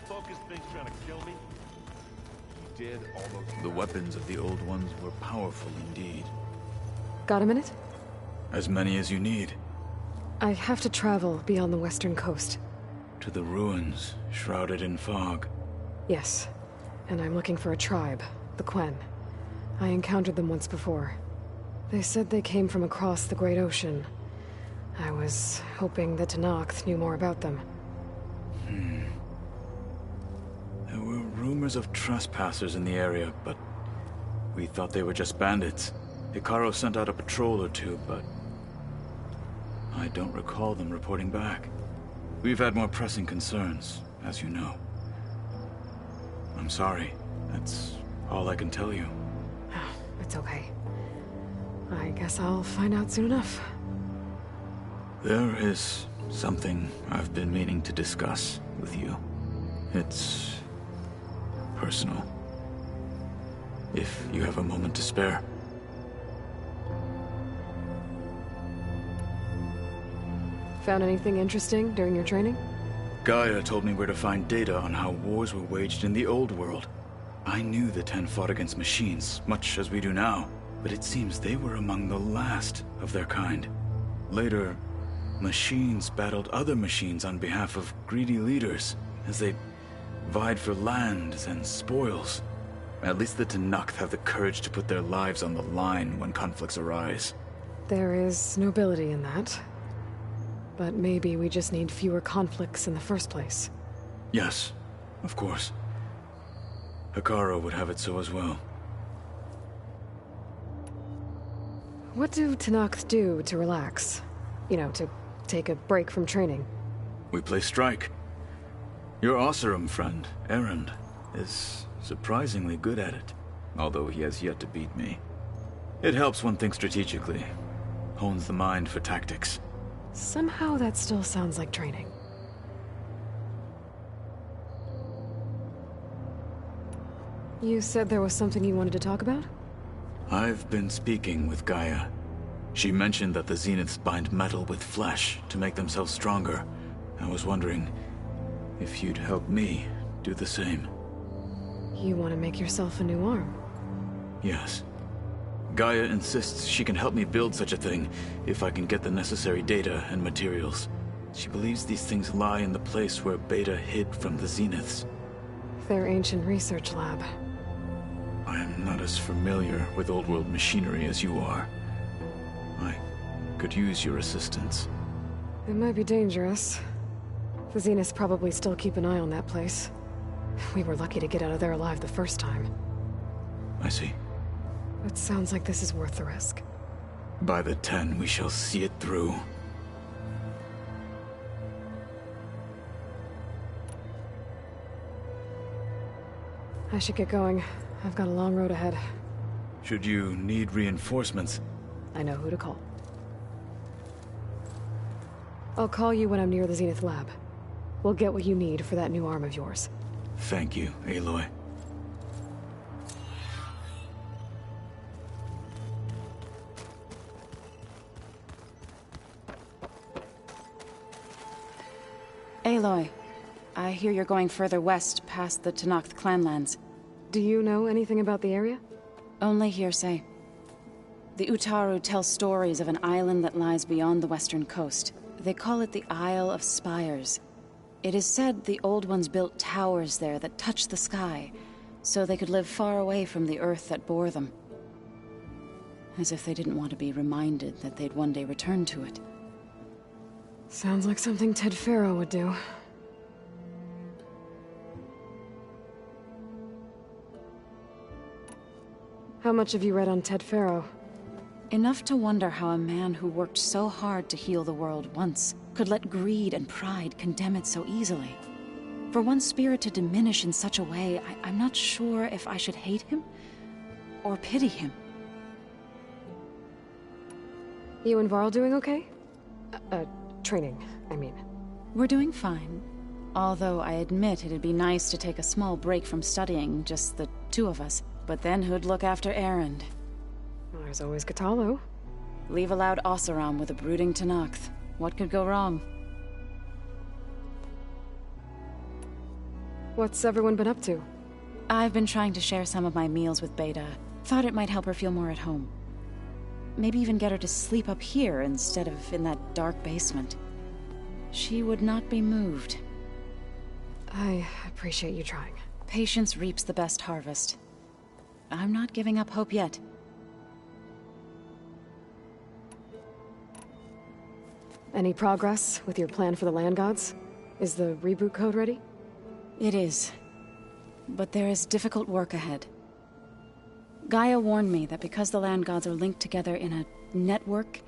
focused thing's trying to kill me? He did almost... The weapons of the Old Ones were powerful indeed. Got a minute? As many as you need. I have to travel beyond the western coast. To the ruins, shrouded in fog. Yes. And I'm looking for a tribe, the Quen. I encountered them once before. They said they came from across the Great Ocean. I was hoping that Tenakth knew more about them. There were rumors of trespassers in the area, but we thought they were just bandits. Hekarro sent out a patrol or two, but I don't recall them reporting back. We've had more pressing concerns, as you know. I'm sorry. That's all I can tell you. It's okay. I guess I'll find out soon enough. There is something I've been meaning to discuss with you. It's personal. If you have a moment to spare. Found anything interesting during your training? Gaia told me where to find data on how wars were waged in the old world. I knew the Ten fought against machines, much as we do now, but it seems they were among the last of their kind. Later, machines battled other machines on behalf of greedy leaders, as they vied for lands and spoils. At least the Tenakth have the courage to put their lives on the line when conflicts arise. There is nobility in that. But maybe we just need fewer conflicts in the first place. Yes, of course. Hekarro would have it so as well. What do Tenakth do to relax? You know, to take a break from training? We play strike. Your Oseram friend, Erend, is surprisingly good at it, although he has yet to beat me. It helps one think strategically, hones the mind for tactics. Somehow that still sounds like training. You said there was something you wanted to talk about? I've been speaking with Gaia. She mentioned that the Zeniths bind metal with flesh to make themselves stronger. I was wondering if you'd help me do the same. You want to make yourself a new arm? Yes. Gaia insists she can help me build such a thing if I can get the necessary data and materials. She believes these things lie in the place where Beta hid from the Zeniths. Their ancient research lab. I am not as familiar with old-world machinery as you are. I could use your assistance. It might be dangerous. The Zeniths probably still keep an eye on that place. We were lucky to get out of there alive the first time. I see. It sounds like this is worth the risk. By the 10, we shall see it through. I should get going. I've got a long road ahead. Should you need reinforcements? I know who to call. I'll call you when I'm near the Zenith lab. We'll get what you need for that new arm of yours. Thank you, Aloy. Aloy, I hear you're going further west past the Tenakth clanlands. Do you know anything about the area? Only hearsay. The Utaru tell stories of an island that lies beyond the western coast. They call it the Isle of Spires. It is said the Old Ones built towers there that touch the sky, so they could live far away from the earth that bore them. As if they didn't want to be reminded that they'd one day return to it. Sounds like something Ted Faro would do. How much have you read on Ted Faro? Enough to wonder how a man who worked so hard to heal the world once could let greed and pride condemn it so easily. For one's spirit to diminish in such a way, I'm not sure if I should hate him or pity him. You and Varl doing okay? Training, I mean. We're doing fine. Although I admit it'd be nice to take a small break from studying, just the two of us. But then who'd look after Erend? Well, there's always Kotallo. Leave a loud Oseram with a brooding Tenakth. What could go wrong? What's everyone been up to? I've been trying to share some of my meals with Beta. Thought it might help her feel more at home. Maybe even get her to sleep up here instead of in that dark basement. She would not be moved. I appreciate you trying. Patience reaps the best harvest. I'm not giving up hope yet. Any progress with your plan for the Land Gods? Is the reboot code ready? It is. But there is difficult work ahead. Gaia warned me that because the Land Gods are linked together in a network,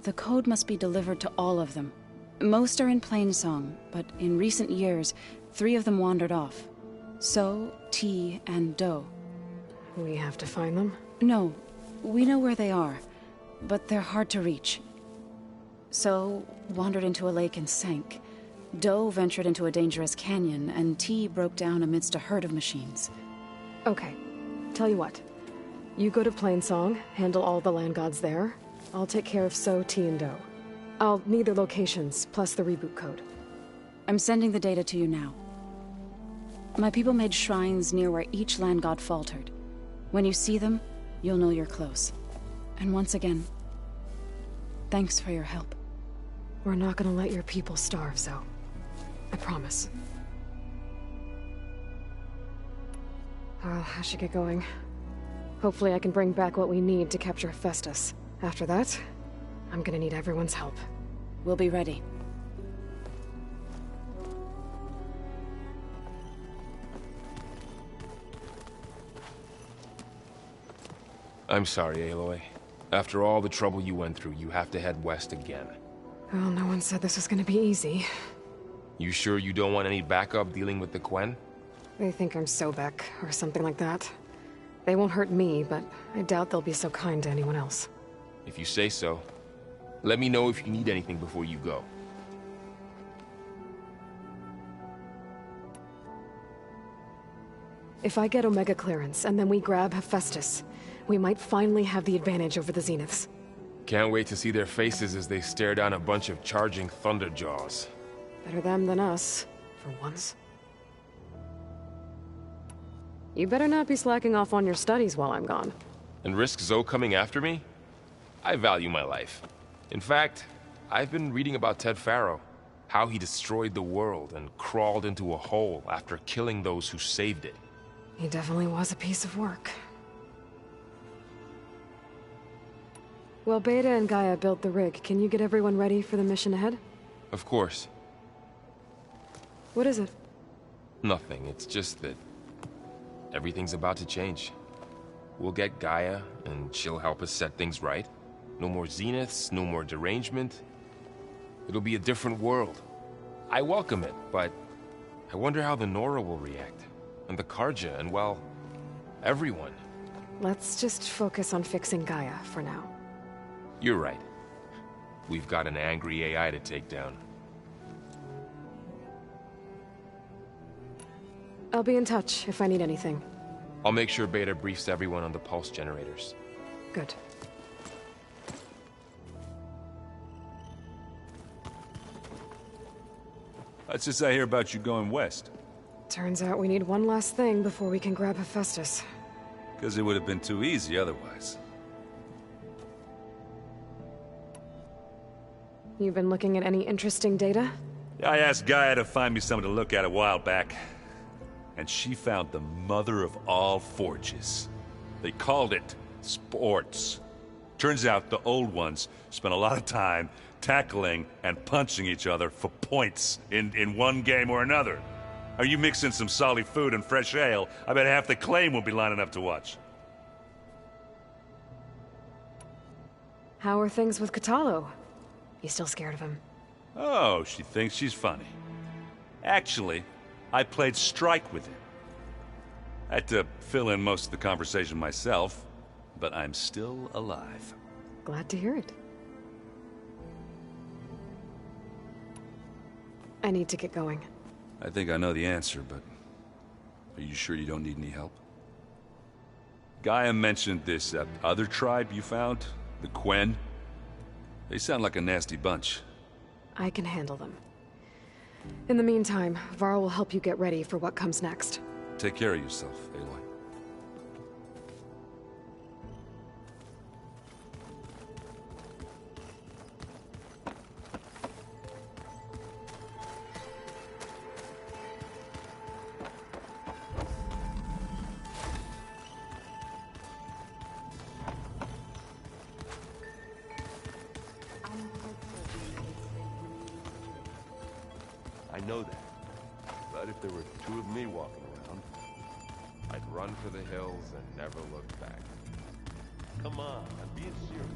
the code must be delivered to all of them. Most are in Plainsong, but in recent years, 3 of them wandered off. So, T, and Do. We have to find them? No, we know where they are, but they're hard to reach. So, wandered into a lake and sank. Do ventured into a dangerous canyon, and T broke down amidst a herd of machines. Okay. Tell you what. You go to Plainsong, handle all the Land Gods there. I'll take care of So, T, and Do. I'll need their locations, plus the reboot code. I'm sending the data to you now. My people made shrines near where each Land God faltered. When you see them, you'll know you're close. And once again, thanks for your help. We're not gonna let your people starve, Zo. I promise. Well, I should get going. Hopefully I can bring back what we need to capture Festus. After that, I'm gonna need everyone's help. We'll be ready. I'm sorry, Aloy. After all the trouble you went through, you have to head west again. Well, no one said this was gonna be easy. You sure you don't want any backup dealing with the Quen? They think I'm Sobek, or something like that. They won't hurt me, but I doubt they'll be so kind to anyone else. If you say so. Let me know if you need anything before you go. If I get Omega clearance, and then we grab Hephaestus, we might finally have the advantage over the Zeniths. Can't wait to see their faces as they stare down a bunch of charging Thunderjaws. Better them than us, for once. You better not be slacking off on your studies while I'm gone. And risk Zo coming after me? I value my life. In fact, I've been reading about Ted Faro. How he destroyed the world and crawled into a hole after killing those who saved it. He definitely was a piece of work. Well, Beta and Gaia built the rig. Can you get everyone ready for the mission ahead? Of course. What is it? Nothing. It's just that everything's about to change. We'll get Gaia, and she'll help us set things right. No more Zeniths, no more derangement. It'll be a different world. I welcome it, but I wonder how the Nora will react. And the Carja, and well, everyone. Let's just focus on fixing Gaia for now. You're right. We've got an angry AI to take down. I'll be in touch if I need anything. I'll make sure Beta briefs everyone on the pulse generators. Good. What's this I hear about you going west? Turns out we need one last thing before we can grab Hephaestus. Because it would have been too easy otherwise. You've been looking at any interesting data? I asked Gaia to find me something to look at a while back. And she found the mother of all forges. They called it sports. Turns out the old ones spent a lot of time tackling and punching each other for points in one game or another. Are you mixing some solid food and fresh ale? I bet half the claim will be lining up to watch. How are things with Kotallo? You still scared of him? Oh, she thinks she's funny. Actually, I played strike with him. I had to fill in most of the conversation myself, but I'm still alive. Glad to hear it. I need to get going. I think I know the answer, but are you sure you don't need any help? Gaia mentioned this other tribe you found, the Quen. They sound like a nasty bunch. I can handle them. In the meantime, Varl will help you get ready for what comes next. Take care of yourself, Aloy. I know that. But if there were two of me walking around, I'd run for the hills and never look back. Come on, I'm being serious.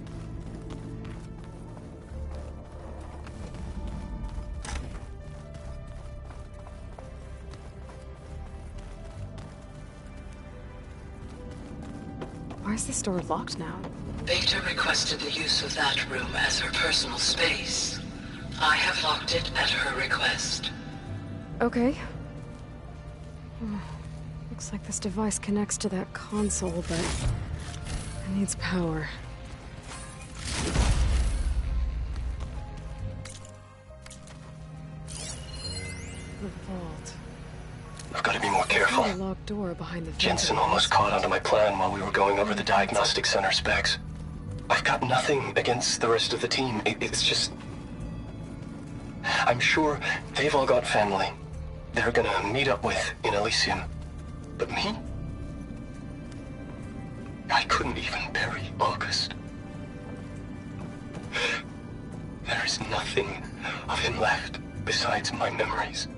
Why is this door locked now? Beta requested the use of that room as her personal space. I have locked it at her request. Okay. Looks like this device connects to that console, but it needs power. The vault. I've got to be more careful. A locked door behind the Jensen almost caught onto my plan while we were going over the diagnostic center specs. I've got nothing against the rest of the team. It's just... I'm sure they've all got family they're gonna meet up with in Elysium. But me? I couldn't even bury August. There is nothing of him left besides my memories.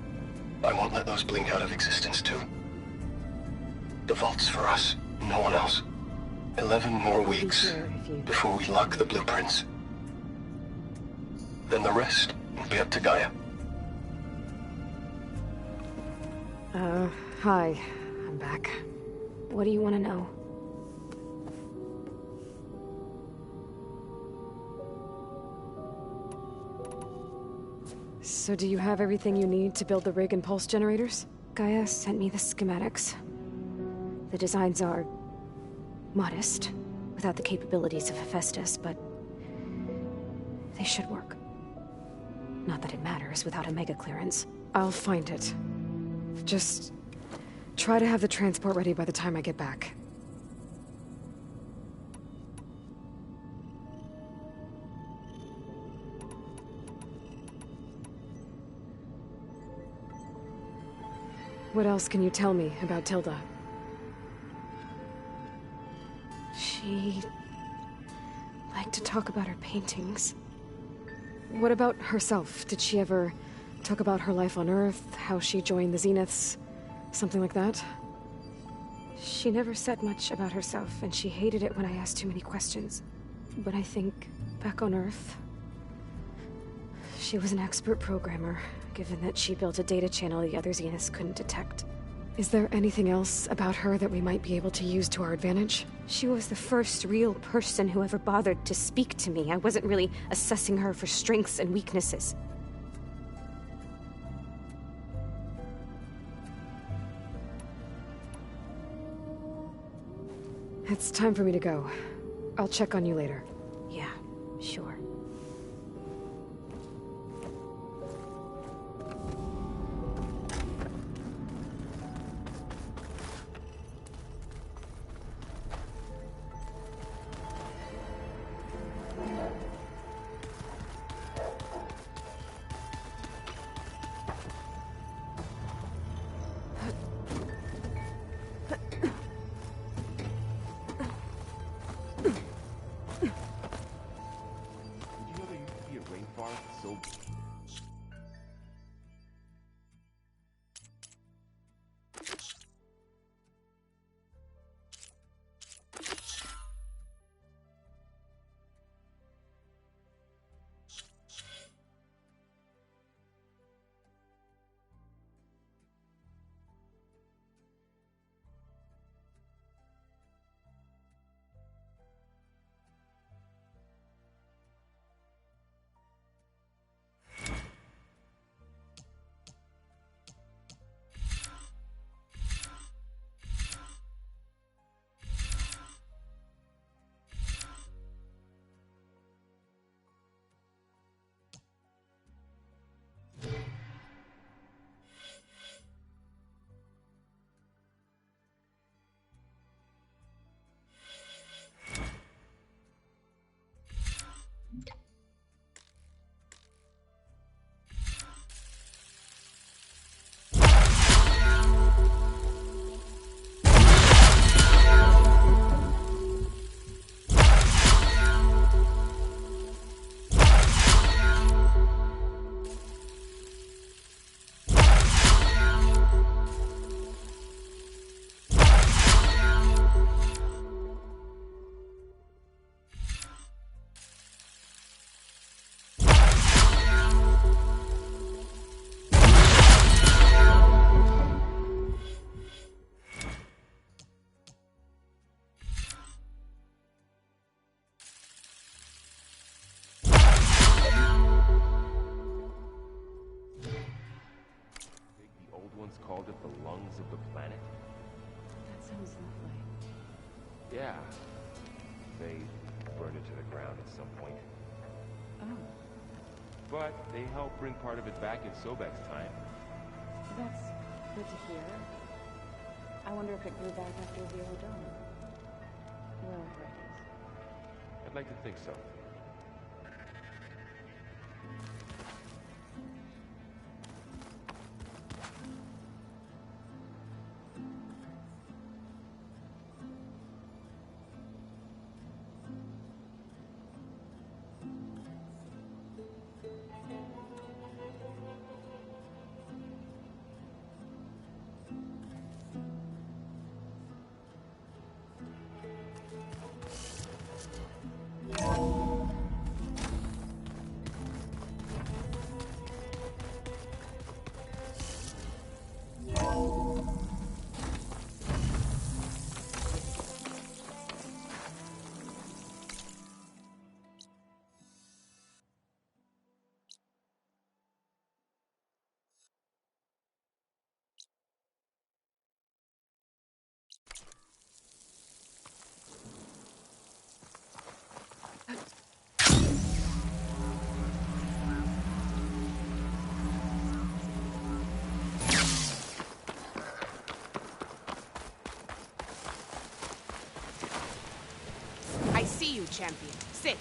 I won't let those blink out of existence too. The vault's for us, no one else. 11 more weeks before we lock the blueprints. Then the rest will be up to Gaia. Hi. I'm back. What do you want to know? So do you have everything you need to build the rig and pulse generators? Gaia sent me the schematics. The designs are... modest, without the capabilities of Hephaestus, but... they should work. Not that it matters without a mega clearance. I'll find it. Just... try to have the transport ready by the time I get back. What else can you tell me about Tilda? She... liked to talk about her paintings. What about herself? Did she ever talk about her life on Earth, how she joined the Zeniths, something like that? She never said much about herself, and she hated it when I asked too many questions. But I think, back on Earth, she was an expert programmer, given that she built a data channel the other Zeniths couldn't detect. Is there anything else about her that we might be able to use to our advantage? She was the first real person who ever bothered to speak to me. I wasn't really assessing her for strengths and weaknesses. It's time for me to go. I'll check on you later. Yeah, sure. the lungs of the planet? That sounds lovely. Yeah. They burned it to the ground at some point. Oh, But they helped bring part of it back in Sobek's time. that's good to hear. I wonder if it grew back after Zero Dawn. Wherever it is. I'd like to think so. I see you, champion. Sit.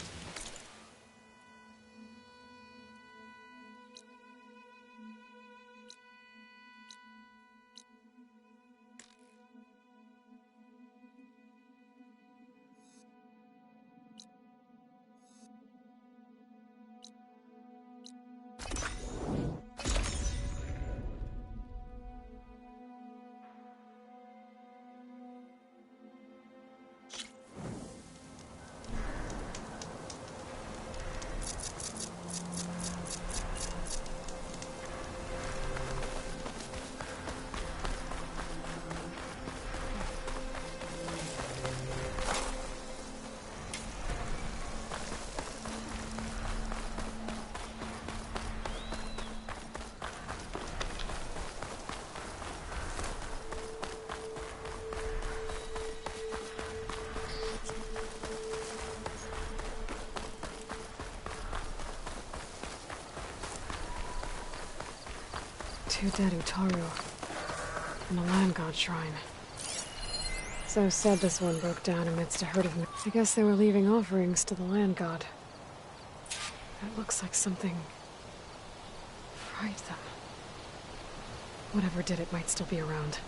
Two dead Utaru. And a land god shrine. So said this one broke down amidst a herd of men. I guess they were leaving offerings to the land god. It looks like something fried them. Whatever did it might still be around.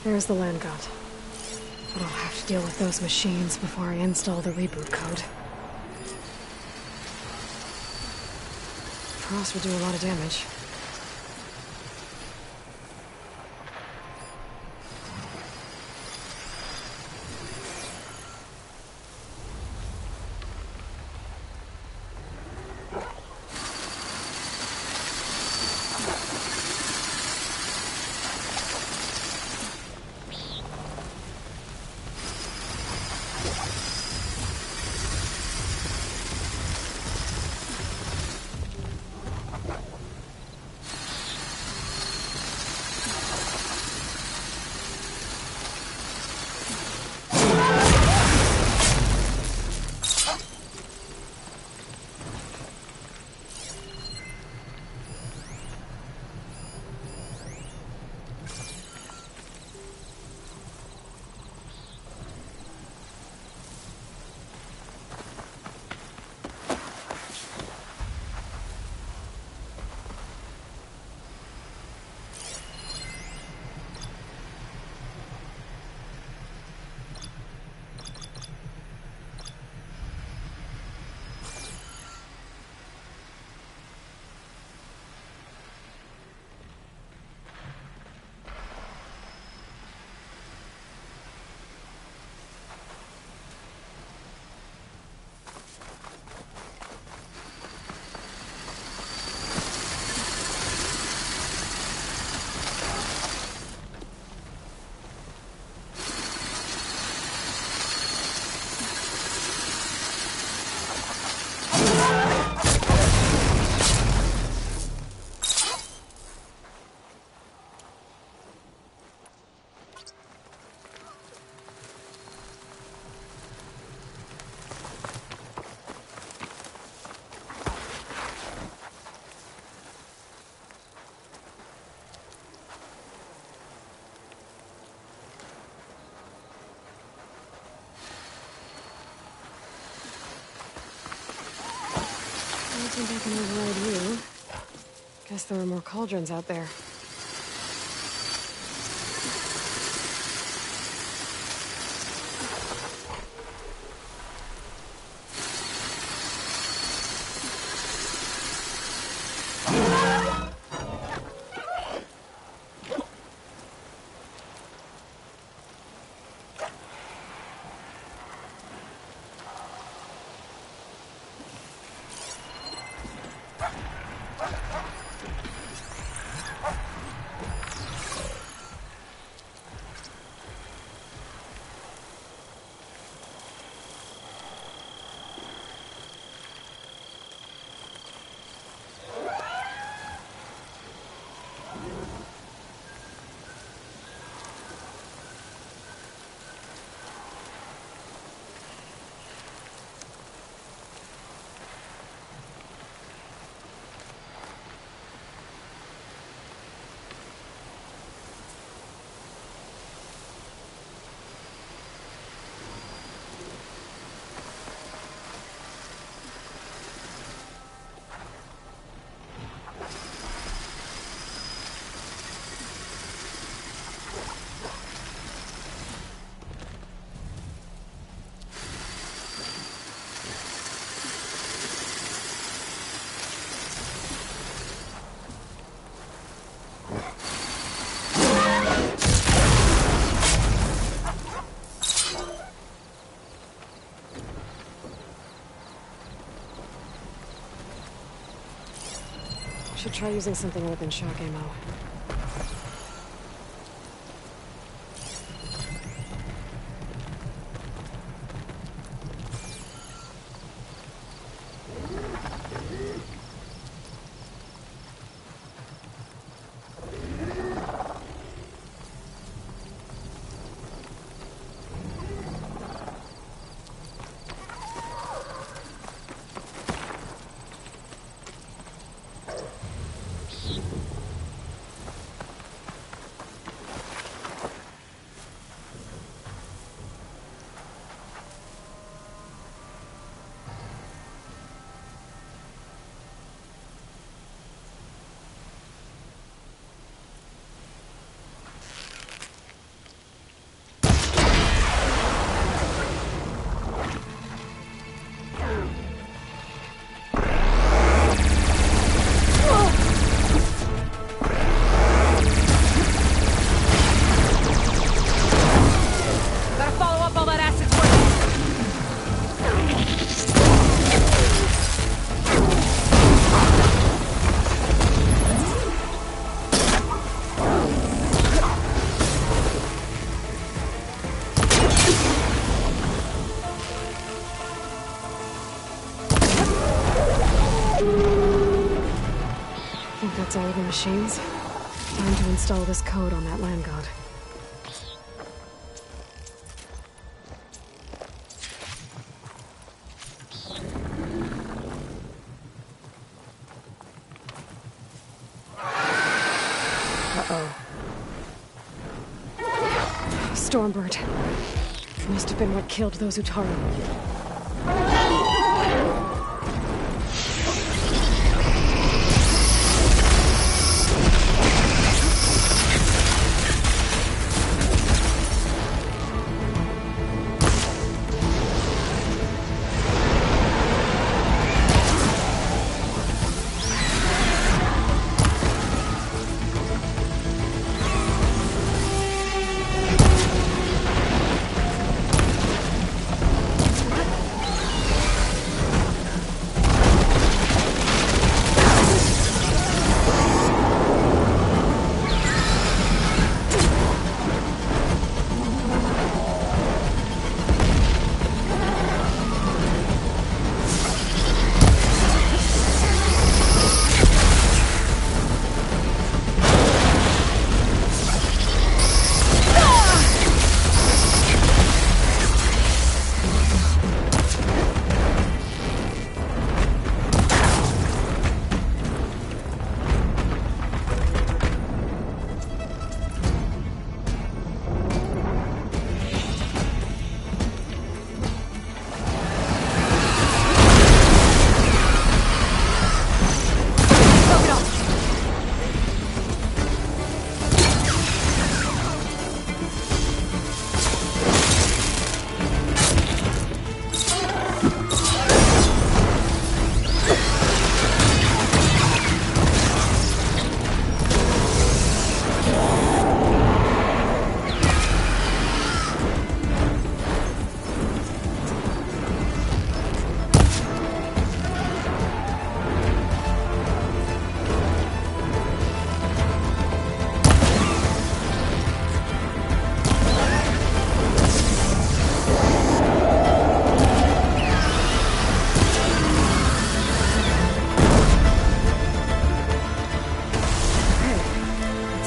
There's the land god. But I'll have to deal with those machines before I install the reboot code. Frost would do a lot of damage. can override you. Guess there were more cauldrons out there. Should try using something other than shock ammo. That's all of the machines. Time to install this code on that land god. Uh-oh. Stormbird. Must have been what killed those Utaru.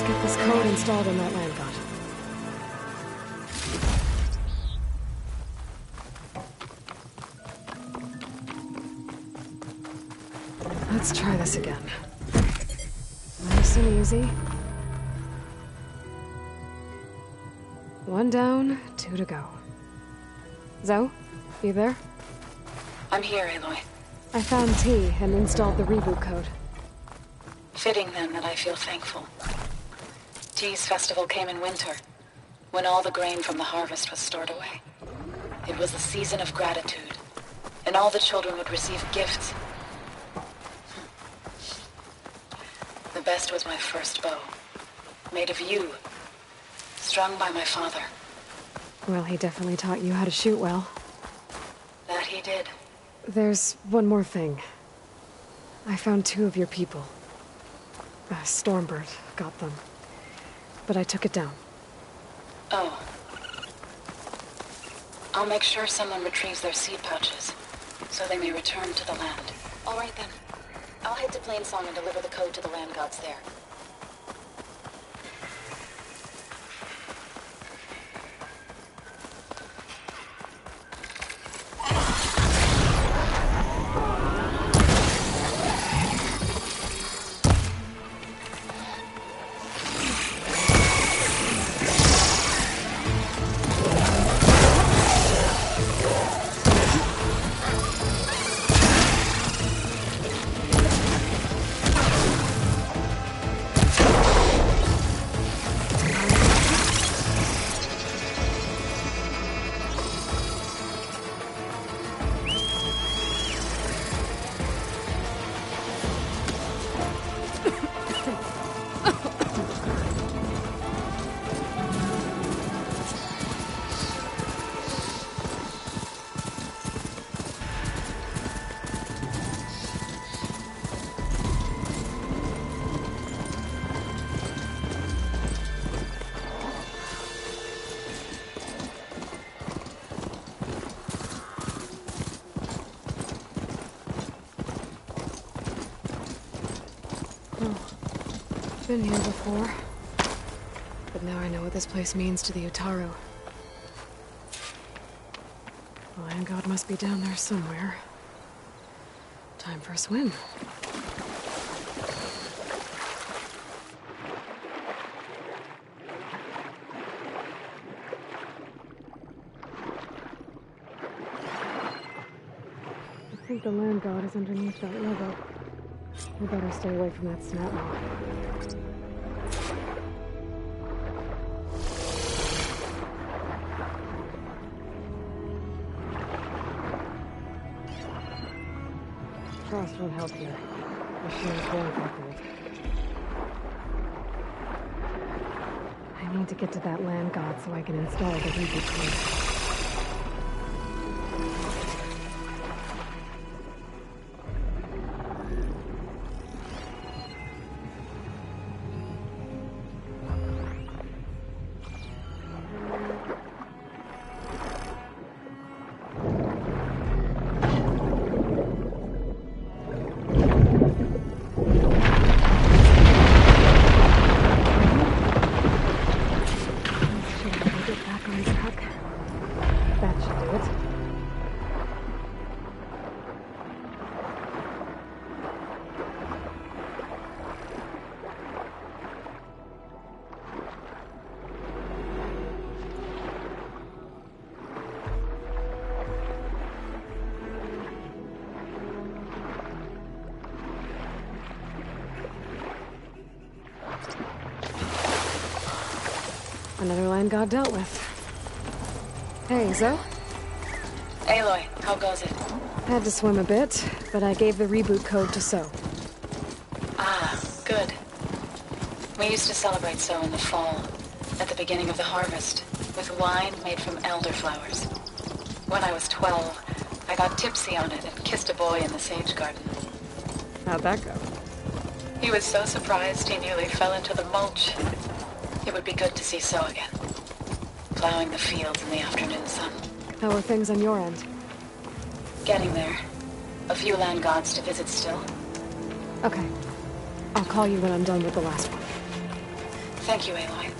Let's get this code installed on that land god. Let's try this again. Nice and easy. 1 down, 2 to go. Zoe, you there? I'm here, Aloy. I found T and installed the reboot code. Fitting then that I feel thankful. T's festival came in winter, when all the grain from the harvest was stored away. It was the season of gratitude, and all the children would receive gifts. The best was my first bow, made of yew, strung by my father. Well, he definitely taught you how to shoot well. That he did. There's one more thing. I found 2 of your people. Stormbird got them. But I took it down. Oh. I'll make sure someone retrieves their seed pouches, so they may return to the land. All right then. I'll head to Plainsong and deliver the code to the land gods there. Been here before, but now I know what this place means to the Utaru. The land god must be down there somewhere. Time for a swim. I think the land god is underneath that rubble. We better stay away from that snap maw. Frost won't help here. The machine is going for cold. I need to get to that land god so I can install the reboot code. Another land god dealt with. Hey, Zoe? Aloy, how goes it? Had to swim a bit, but I gave the reboot code to So. Ah, good. We used to celebrate So in the fall, at the beginning of the harvest, with wine made from elderflowers. When I was 12, I got tipsy on it and kissed a boy in the sage garden. How'd that go? He was so surprised he nearly fell into the mulch. It would be good to see So again, plowing the fields in the afternoon sun. How are things on your end? Getting there. A few land gods to visit still. Okay. I'll call you when I'm done with the last one. Thank you, Aloy.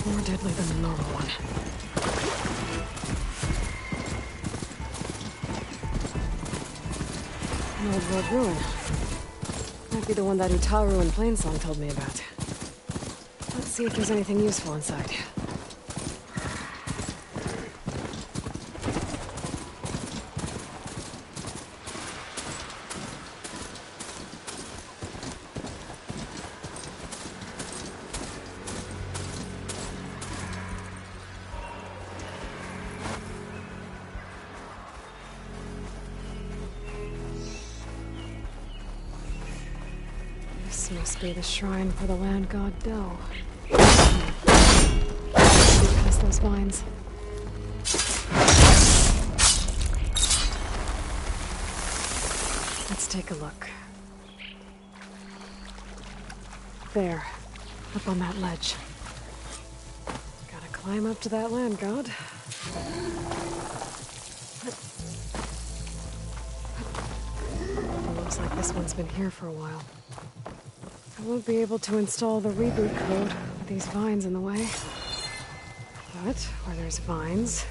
More deadly than the normal one. An old world ruin. Might be the one that Utaru and Plainsong told me about. Let's see if there's anything useful inside. This must be the shrine for the land god Do. Past those vines. Let's take a look. There, up on that ledge. Gotta climb up to that land god. Looks like this one's been here for a while. I won't be able to install the reboot code with these vines in the way. But where there's vines,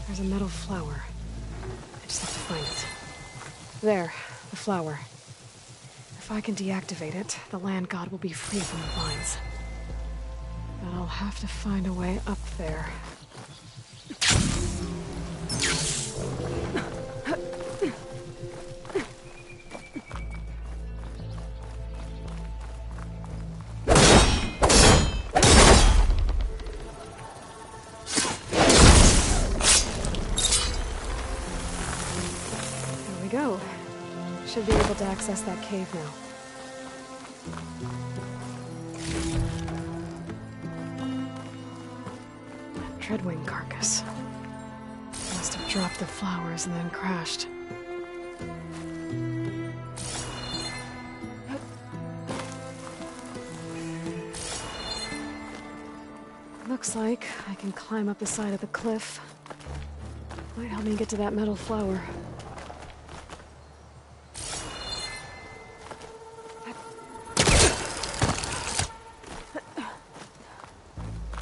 there's a metal flower. I just have to find it. There, the flower. If I can deactivate it, the land god will be free from the vines. But I'll have to find a way up there. Go. Should be able to access that cave now. That Dreadwing carcass. Must have dropped the flowers and then crashed. Looks like I can climb up the side of the cliff. Might help me get to that metal flower.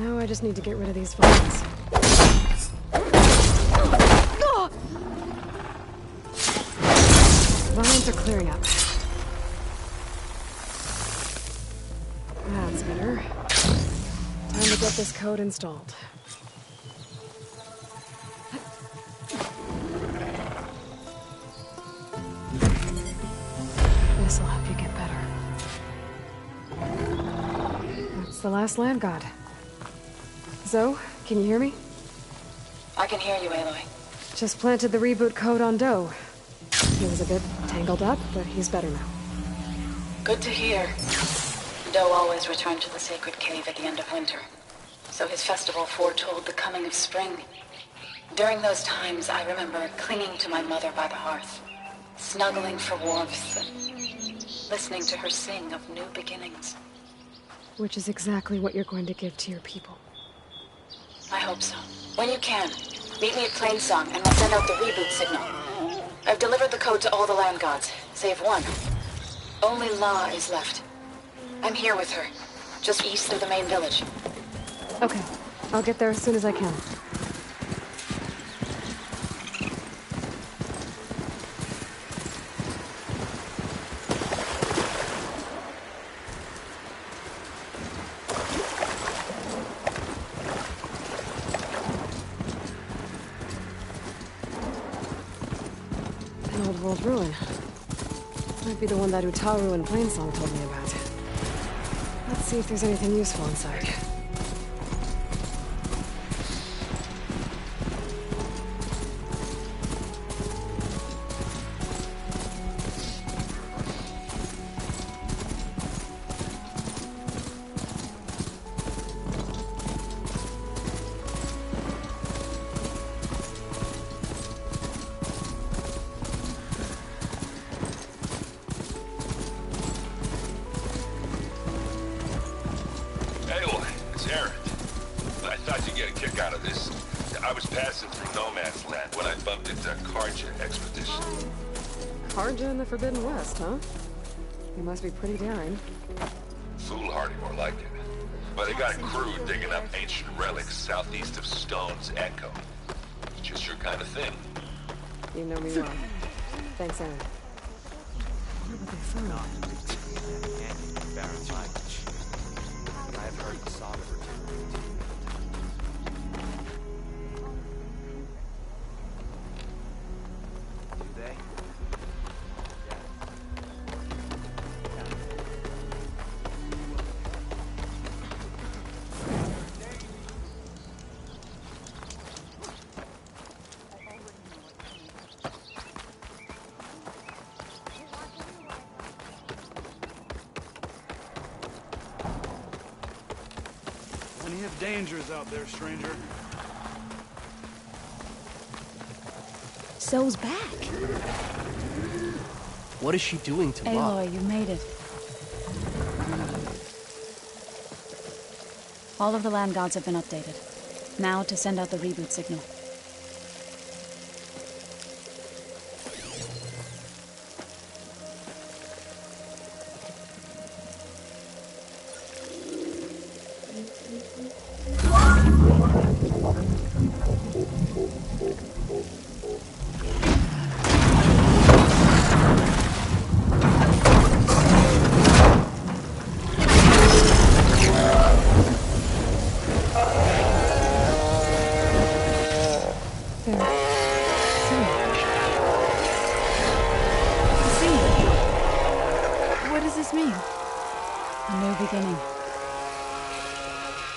Now I just need to get rid of these vines. Vines are clearing up. That's better. Time to get this code installed. This'll help you get better. That's the last land god. Zo, can you hear me? I can hear you, Aloy. Just planted the reboot code on Do. He was a bit tangled up, but he's better now. Good to hear. Do always returned to the sacred cave at the end of winter, so his festival foretold the coming of spring. During those times, I remember clinging to my mother by the hearth, snuggling for warmth, and listening to her sing of new beginnings. Which is exactly what you're going to give to your people. I hope so. When you can, meet me at Plainsong and we'll send out the reboot signal. I've delivered the code to all the land gods, save one. Only La is left. I'm here with her, just east of the main village. Okay, I'll get there as soon as I can. Old ruin. Might be the one that Utaru and Plainsong told me about. Let's see if there's anything useful inside. Karja in the Forbidden West, huh? You must be pretty daring. Foolhardy, more like it. But they got a crew digging up ancient relics southeast of Stone's Echo. It's just your kind of thing. You know me well. Thanks, Aaron. I wonder what they found. I've heard the saga return. Do they? Plenty of dangers out there, stranger. Zoe's back. What is she doing to Mom? Aloy, you made it. All of the land gods have been updated. Now to send out the reboot signal.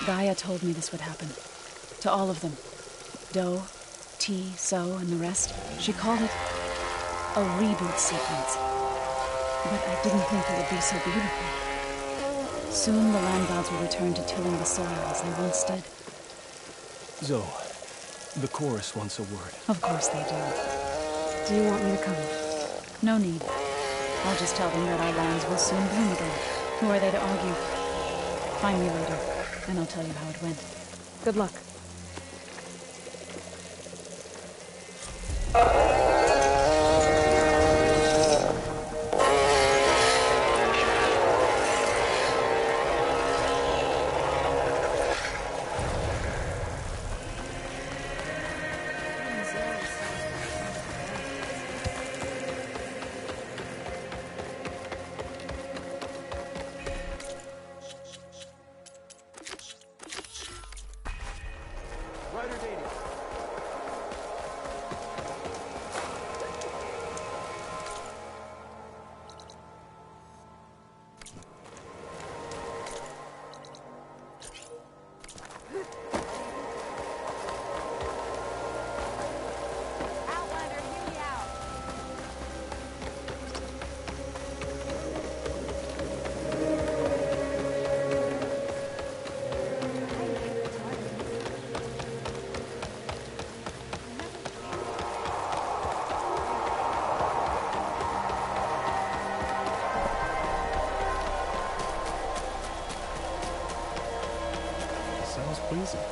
Gaia told me this would happen. To all of them. Do, T, So, and the rest. She called it a reboot sequence. But I didn't think it would be so beautiful. Soon the land gods will return to tilling the soil as they once did. Zoe, the chorus wants a word. Of course they do. Do you want me to come? No need. I'll just tell them that our lands will soon bloom again. Who are they to argue? Find me later, and I'll tell you how it went. Good luck.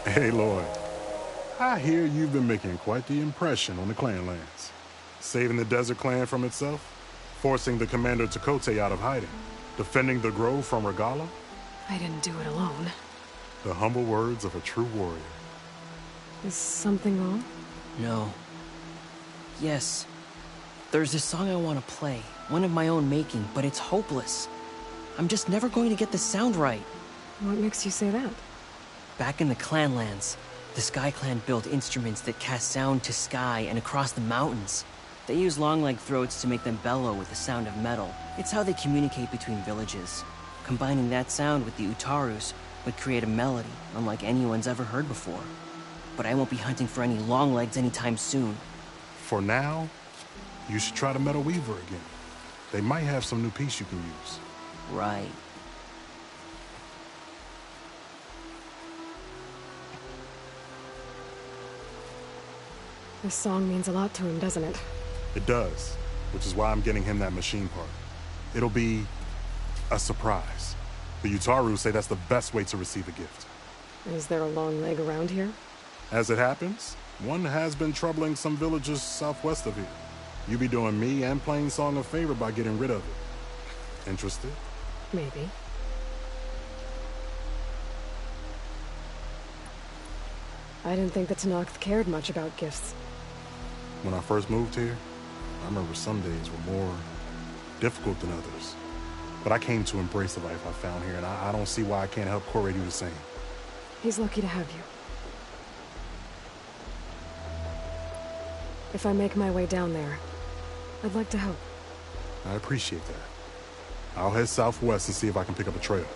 Hey, Lloyd. I hear you've been making quite the impression on the clan lands. Saving the Desert Clan from itself, forcing the Commander Tekotteh out of hiding, defending the Grove from Regalla. I didn't do it alone. The humble words of a true warrior. Is something wrong? No. Yes. There's this song I want to play, one of my own making, but it's hopeless. I'm just never going to get the sound right. What makes you say that? Back in the Clanlands, the Sky Clan built instruments that cast sound to sky and across the mountains. They use long leg throats to make them bellow with the sound of metal. It's how they communicate between villages. Combining that sound with the Utarus would create a melody unlike anyone's ever heard before. But I won't be hunting for any longlegs anytime soon. For now, you should try the Metal Weaver again. They might have some new piece you can use. Right. This song means a lot to him, doesn't it? It does, which is why I'm getting him that machine part. It'll be a surprise. The Utaru say that's the best way to receive a gift. Is there a long leg around here? As it happens, one has been troubling some villagers southwest of here. You be doing me and Plainsong a favor by getting rid of it. Interested? Maybe. I didn't think the Tenakth cared much about gifts. When I first moved here, I remember some days were more difficult than others. But I came to embrace the life I found here, and I don't see why I can't help Corey do the same. He's lucky to have you. If I make my way down there, I'd like to help. I appreciate that. I'll head southwest and see if I can pick up a trail.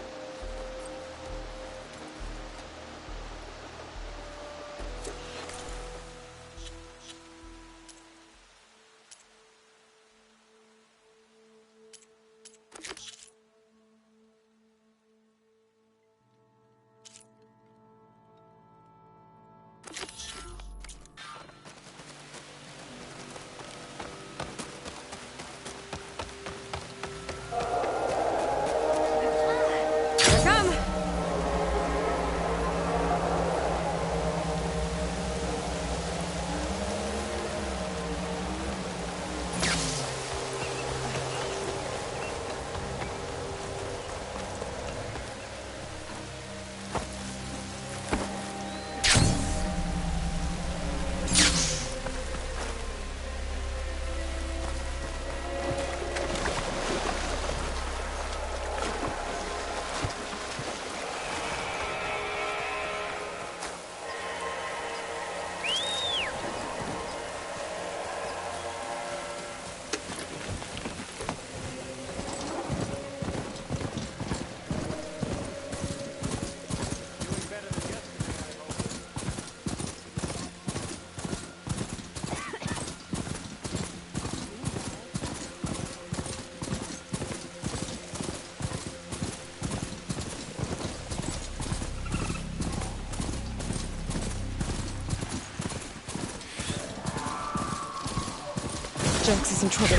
Jenks is in trouble.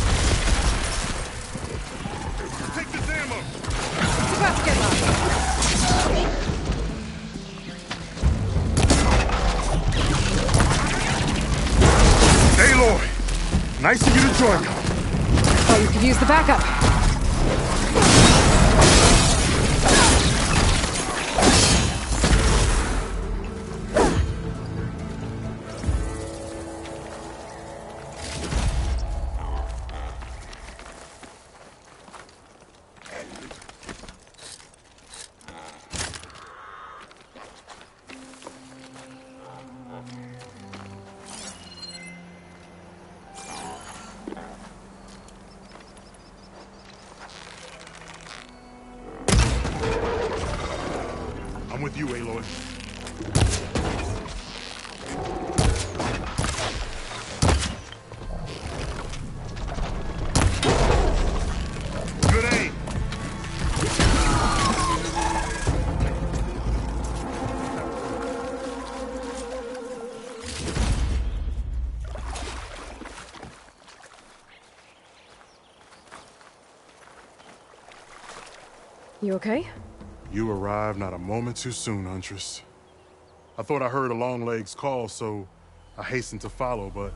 Take this ammo! Aloy! Nice of you to join me. Oh, you could use the backup. I'm with you, Aloy. Good aim. You okay? You arrived not a moment too soon, Huntress. I thought I heard a Longlegs call, so I hastened to follow, but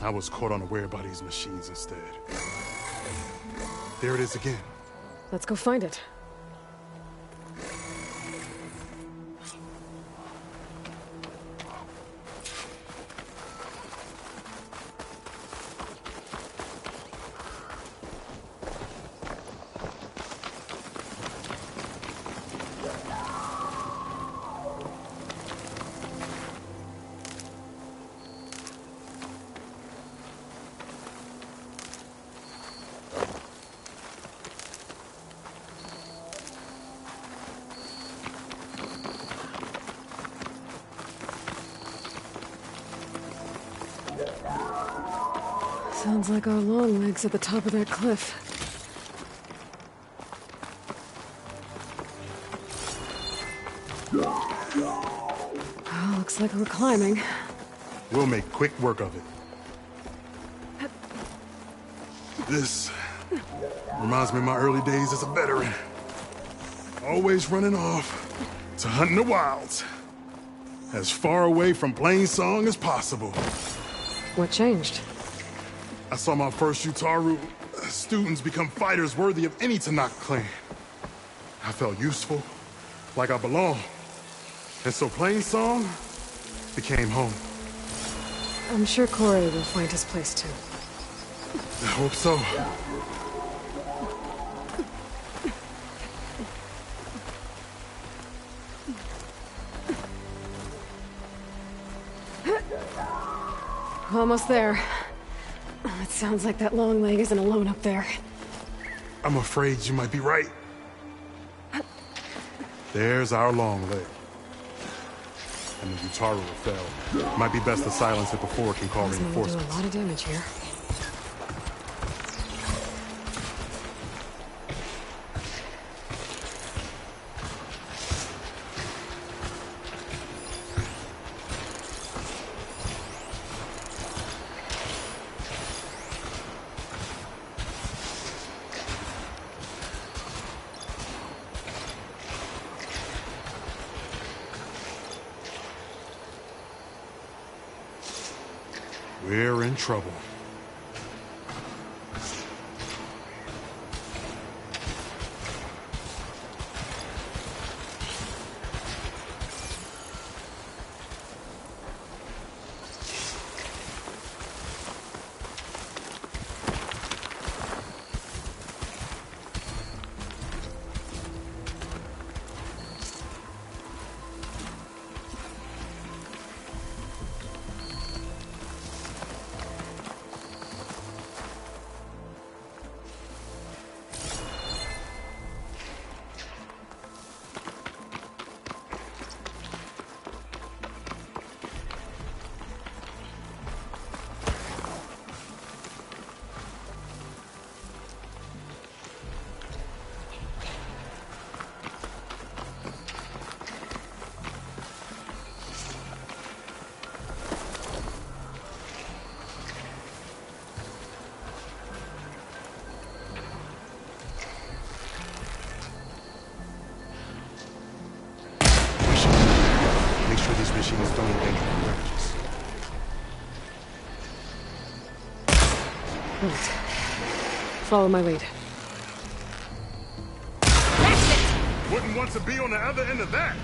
I was caught unaware by these machines instead. There it is again. Let's go find it. Sounds like our long legs at the top of that cliff. Oh, looks like we're climbing. We'll make quick work of it. This reminds me of my early days as a veteran. Always running off to hunt in the wilds. As far away from Plainsong as possible. What changed? I saw my first Utaru students become fighters worthy of any Tanakh clan. I felt useful, like I belonged. And so Plainsong became home. I'm sure Corey will find his place too. I hope so. Almost there. It sounds like that long leg isn't alone up there. I'm afraid you might be right. There's our long leg. And the Utaru fell. Might be best to silence it before it can call reinforcements. Do a lot of damage here. We're in trouble. Machines don't endanger the wreckages. Right. Follow my lead. That's it! Wouldn't want to be on the other end of that!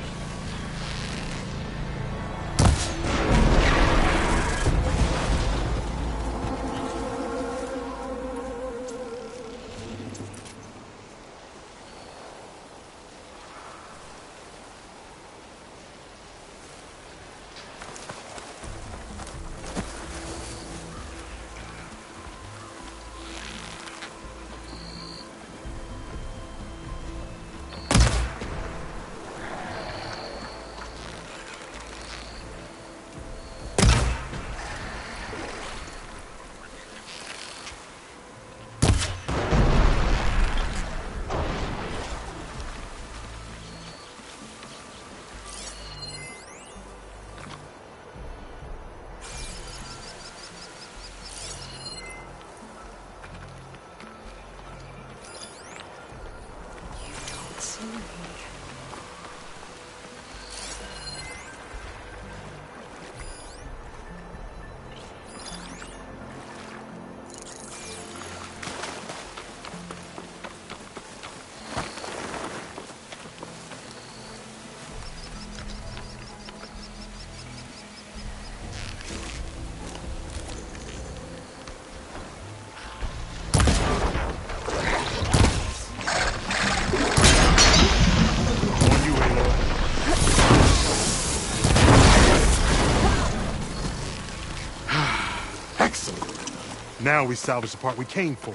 Now we salvage the part we came for.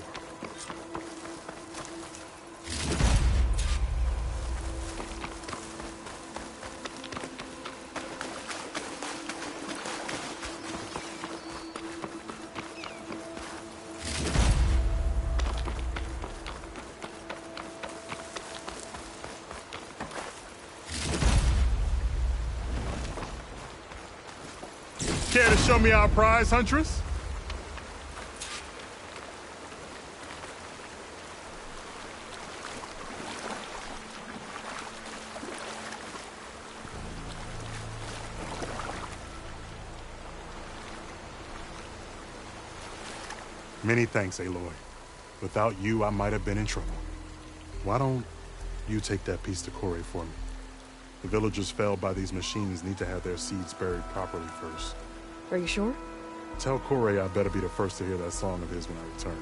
Care to show me our prize, Huntress? Many thanks, Aloy. Without you, I might have been in trouble. Why don't you take that piece to Corey for me? The villagers felled by these machines need to have their seeds buried properly first. Are you sure? Tell Corey I better be the first to hear that song of his when I return.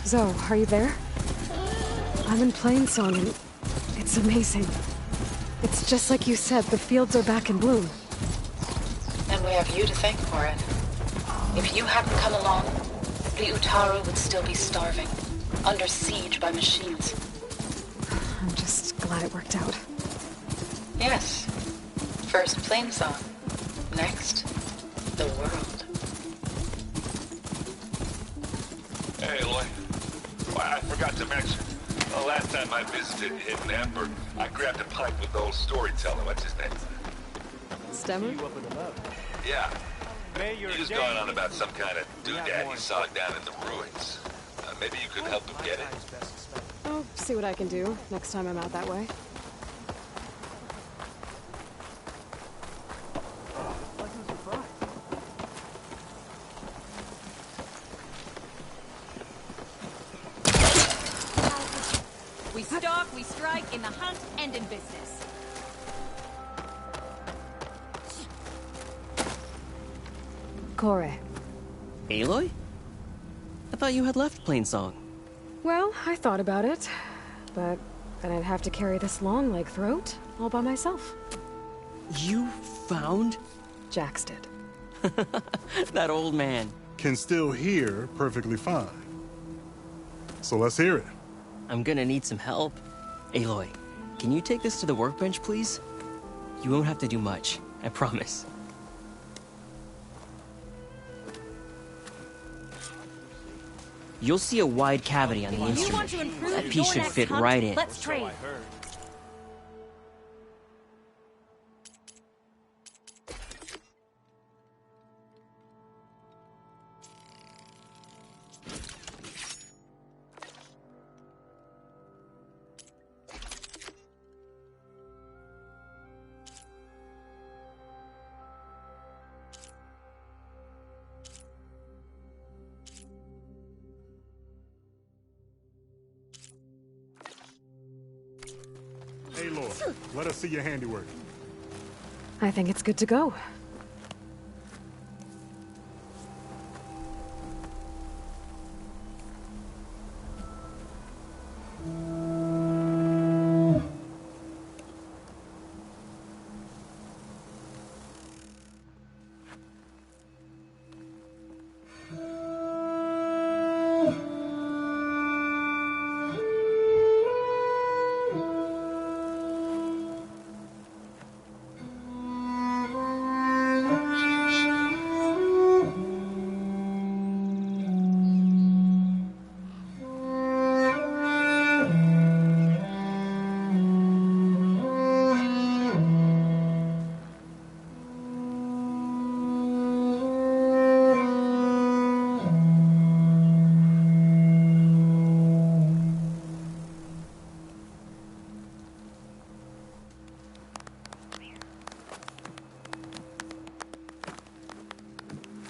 Zoe, are you there? I'm in Plainsong and it's amazing. It's just like you said, the fields are back in bloom. And we have you to thank for it. If you hadn't come along, the Utaru would still be starving, under siege by machines. I'm just glad it worked out. Yes. First Plainsong. Next, the world. Hey, Aloy. Well, I forgot to mention. The last time I visited Hidden Ember, I grabbed a pipe with the old storyteller. What's his name? Stemmer? Yeah. He was going on about some kind of doodad he saw down in the ruins. Maybe you could help him get it. I'll see what I can do next time I'm out that way. We stalk, we strike, in the hunt, and in business. Corey. Aloy? I thought you had left Plainsong. Well, I thought about it, but then I'd have to carry this long leg throat all by myself. You found? Jax did. That old man. Can still hear perfectly fine. So let's hear it. I'm gonna need some help. Aloy, can you take this to the workbench, please? You won't have to do much, I promise. You'll see a wide cavity on the instrument. That piece should fit right in. Let's trade. Aloy, let us see your handiwork. I think it's good to go.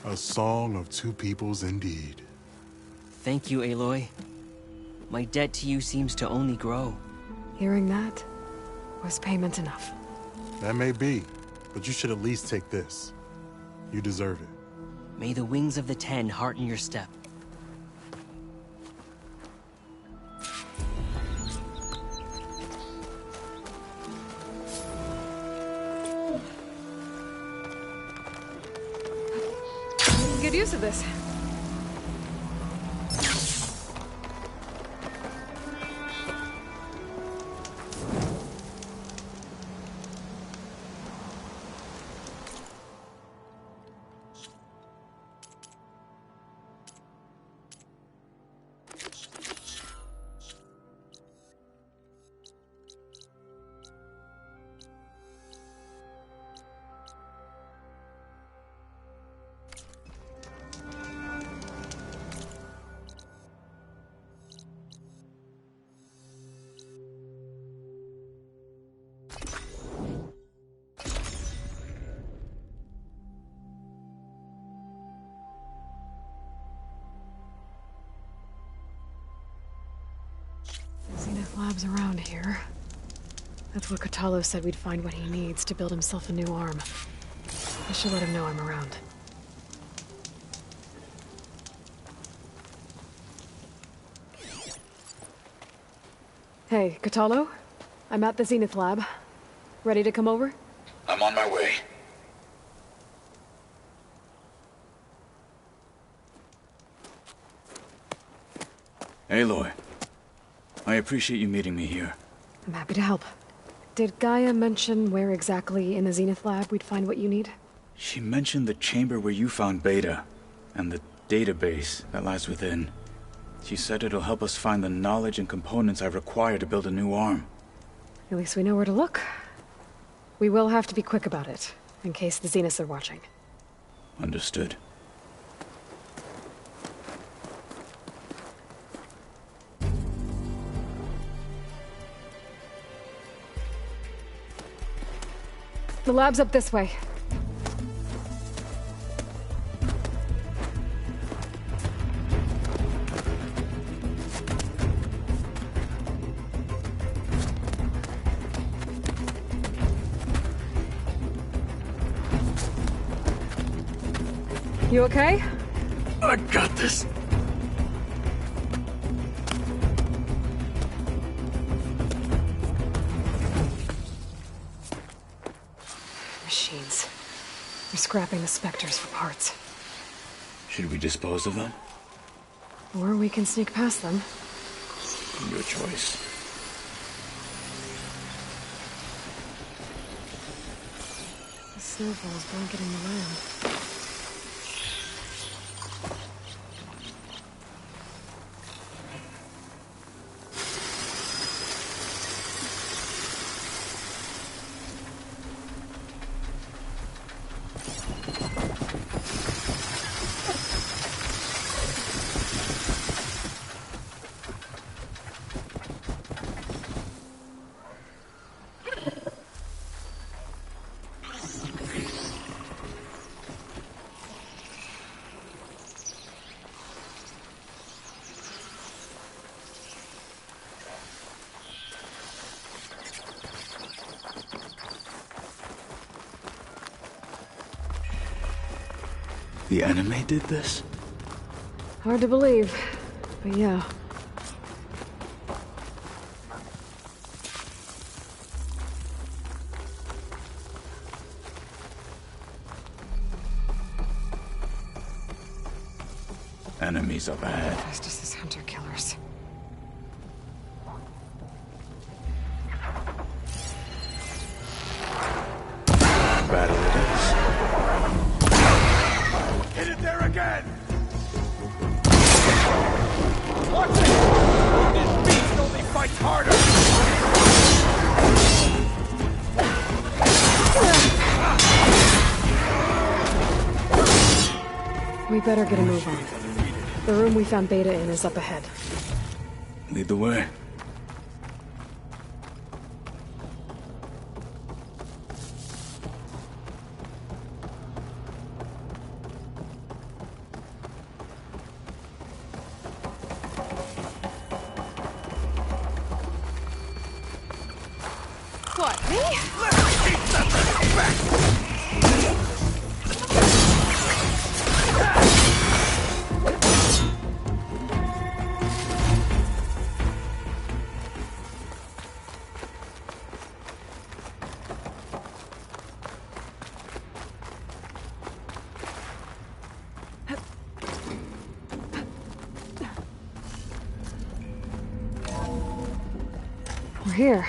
A song of two peoples indeed. Thank you, Aloy. My debt to you seems to only grow. Hearing that was payment enough. That may be, but you should at least take this. You deserve it. May the wings of the Ten hearten your step. Good use of this. Zenith Labs around here. That's where Kotallo said we'd find what he needs to build himself a new arm. I should let him know I'm around. Hey, Kotallo? I'm at the Zenith Lab. Ready to come over? I'm on my way. Aloy, I appreciate you meeting me here. I'm happy to help. Did Gaia mention where exactly in the Zenith Lab we'd find what you need? She mentioned the chamber where you found Beta, and the database that lies within. She said it'll help us find the knowledge and components I require to build a new arm. At least we know where to look. We will have to be quick about it, in case the Zeniths are watching. Understood. The lab's up this way. You okay? I got this. Machines. They're scrapping the Spectres for parts. Should we dispose of them? Or we can sneak past them. Your choice. The snowfall's blanketing the land. The enemy did this? Hard to believe, but yeah. Enemies up ahead. Estus' hunter-killers. Battle it is. Hit it there again! Watch it! This beast only fights harder! We better get a move on. The room we found Beta in is up ahead. Lead the way. What, me? We're here.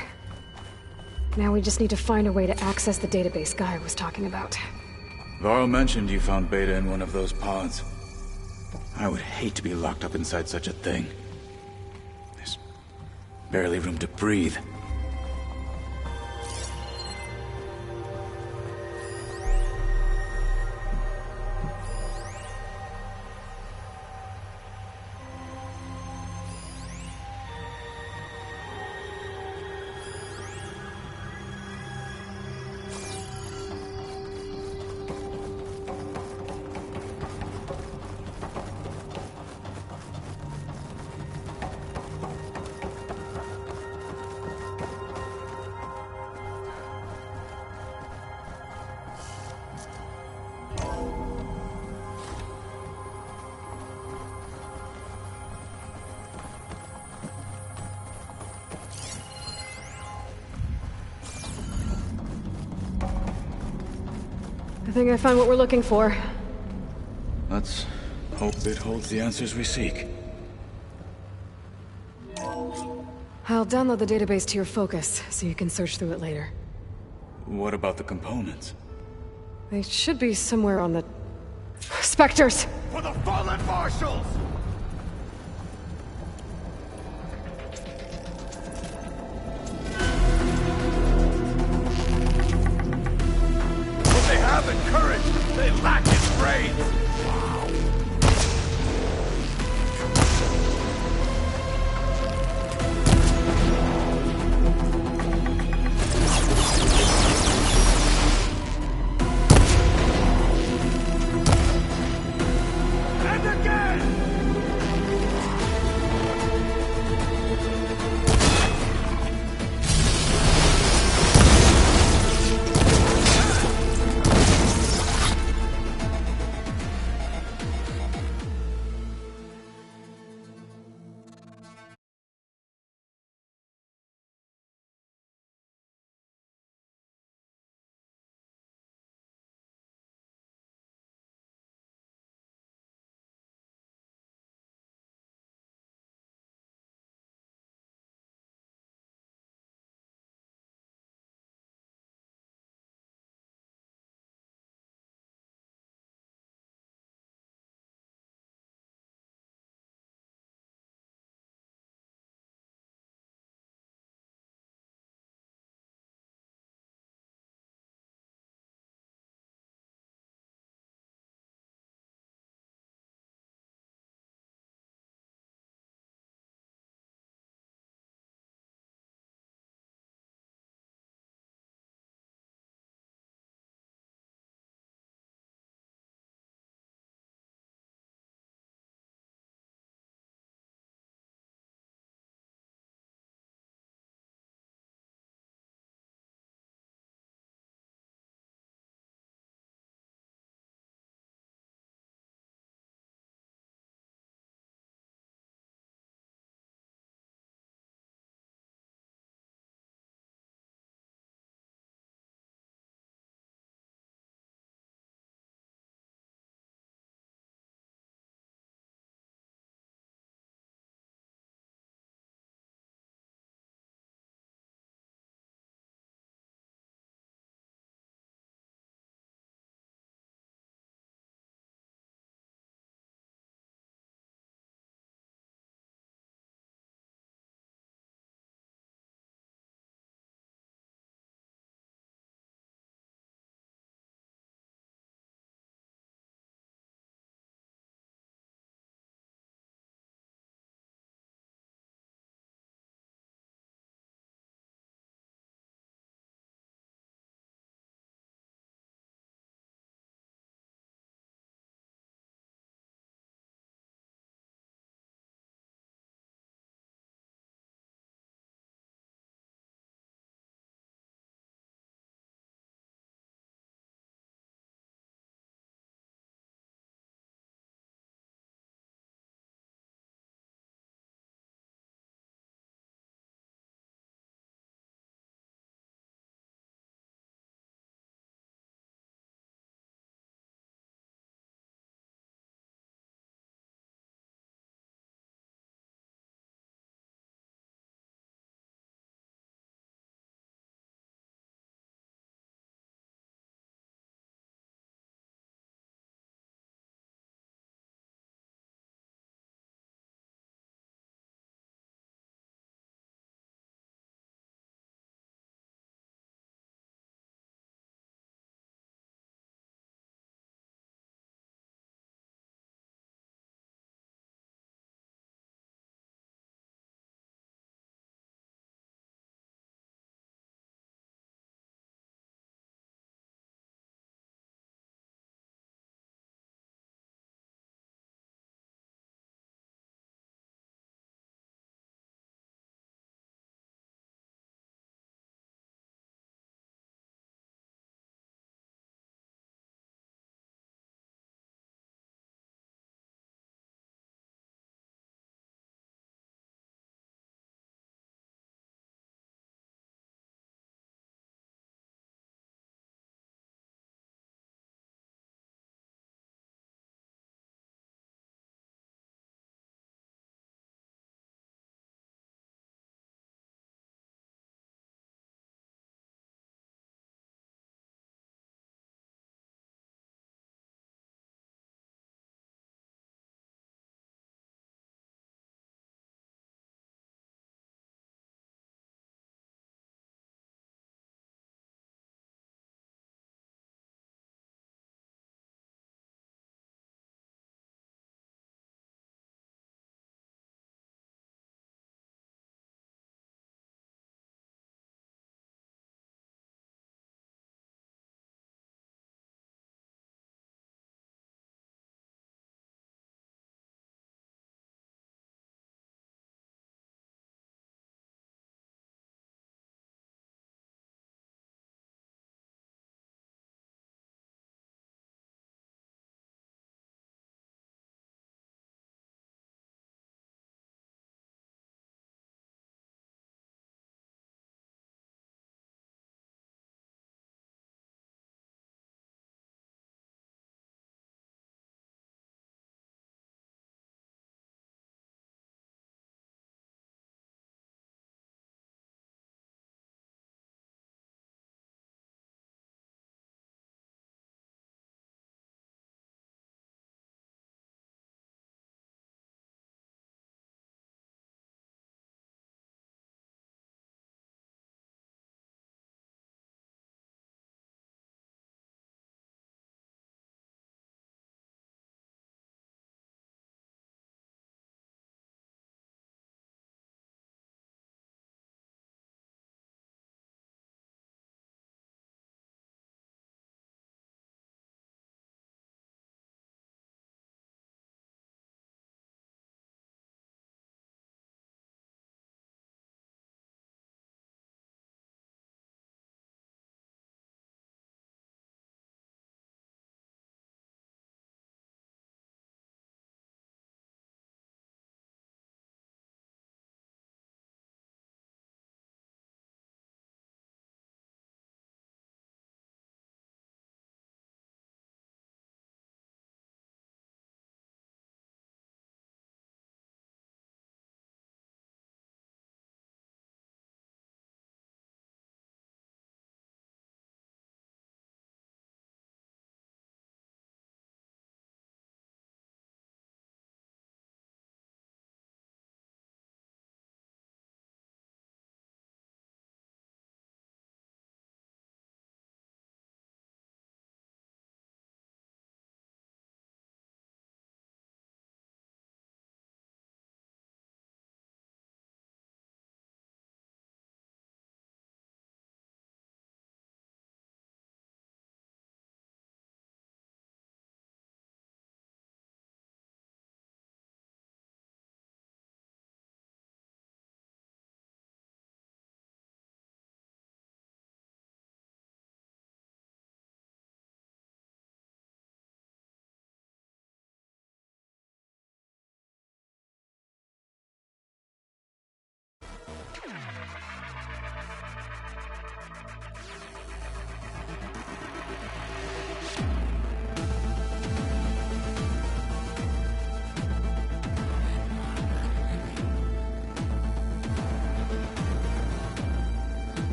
Now we just need to find a way to access the database Gaia was talking about. Varl mentioned you found Beta in one of those pods. I would hate to be locked up inside such a thing. There's barely room to breathe. I think I found what we're looking for. Let's hope it holds the answers we seek. I'll download the database to your Focus, so you can search through it later. What about the components? They should be somewhere on the... Spectres! For the fallen marshals! What they have in courage, they lack in brains!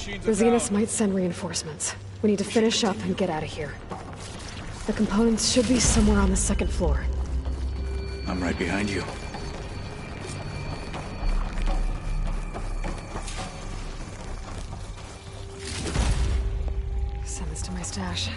The Zeniths might send reinforcements. We need to finish up and get out of here. The components should be somewhere on the second floor. I'm right behind you. Send this to my stash.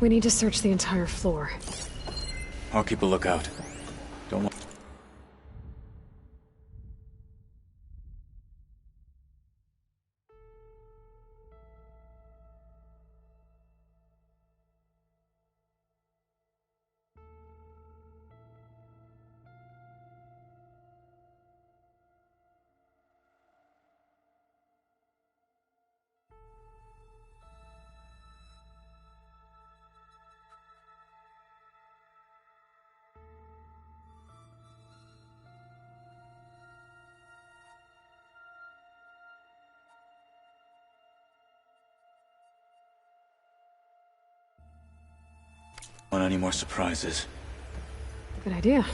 We need to search the entire floor. I'll keep a lookout. Don't want... Want any more surprises? Good idea.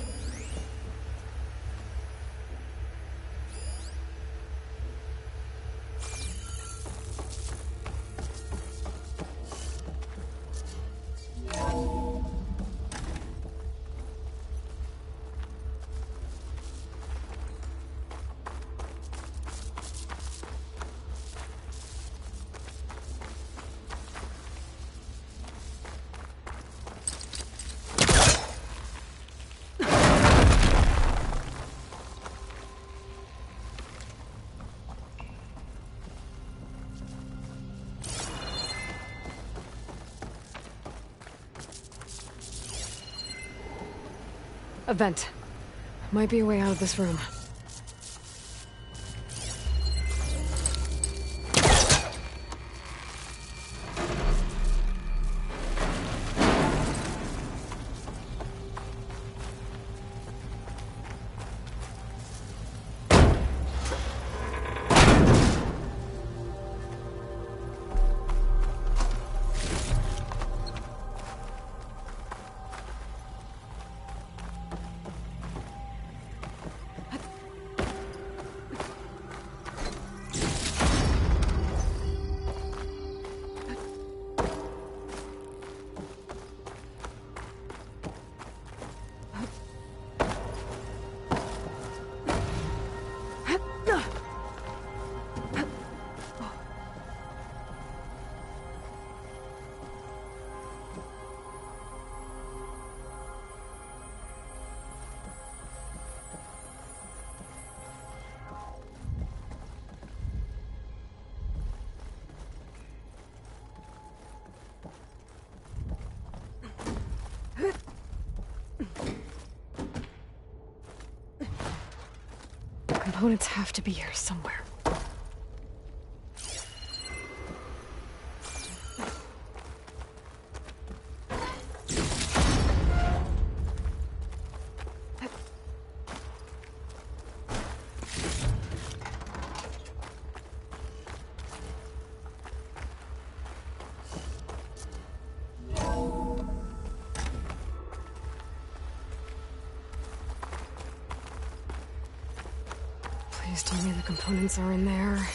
A vent. Might be a way out of this room. Components have to be here somewhere. Please tell me the components are in there.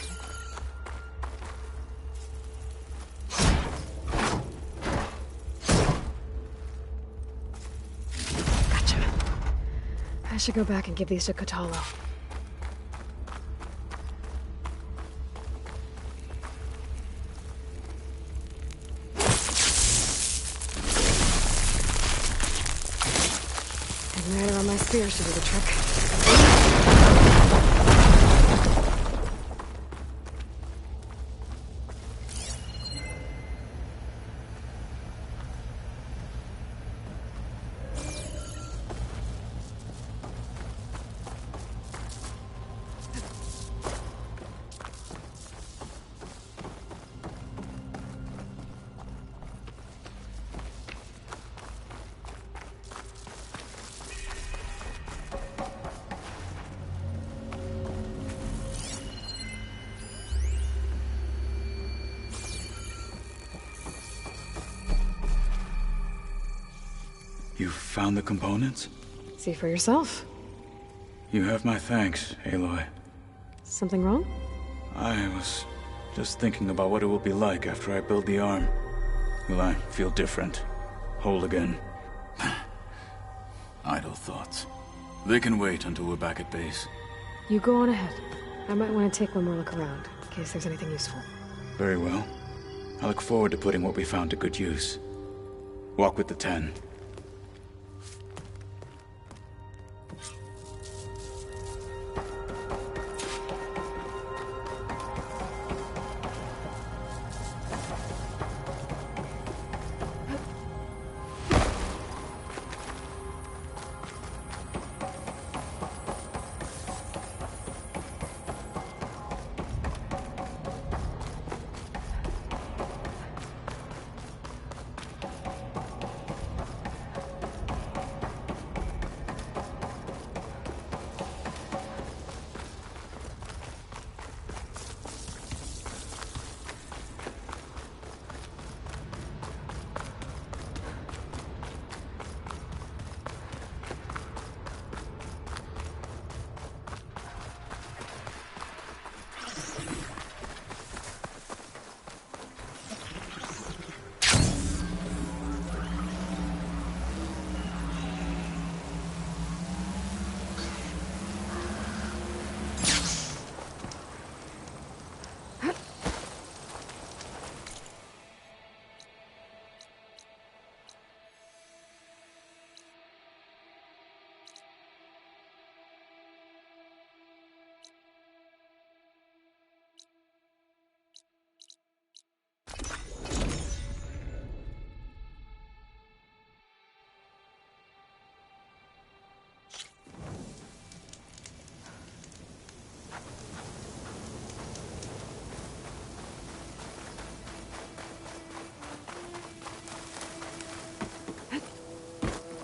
Gotcha. I should go back and give these to Kotallo. Neither on my spear should do the trick. You found the components? See for yourself. You have my thanks, Aloy. Something wrong? I was just thinking about what it will be like after I build the arm. Will I feel different? Whole again? Idle thoughts. They can wait until we're back at base. You go on ahead. I might want to take one more look around, in case there's anything useful. Very well. I look forward to putting what we found to good use. Walk with the 10.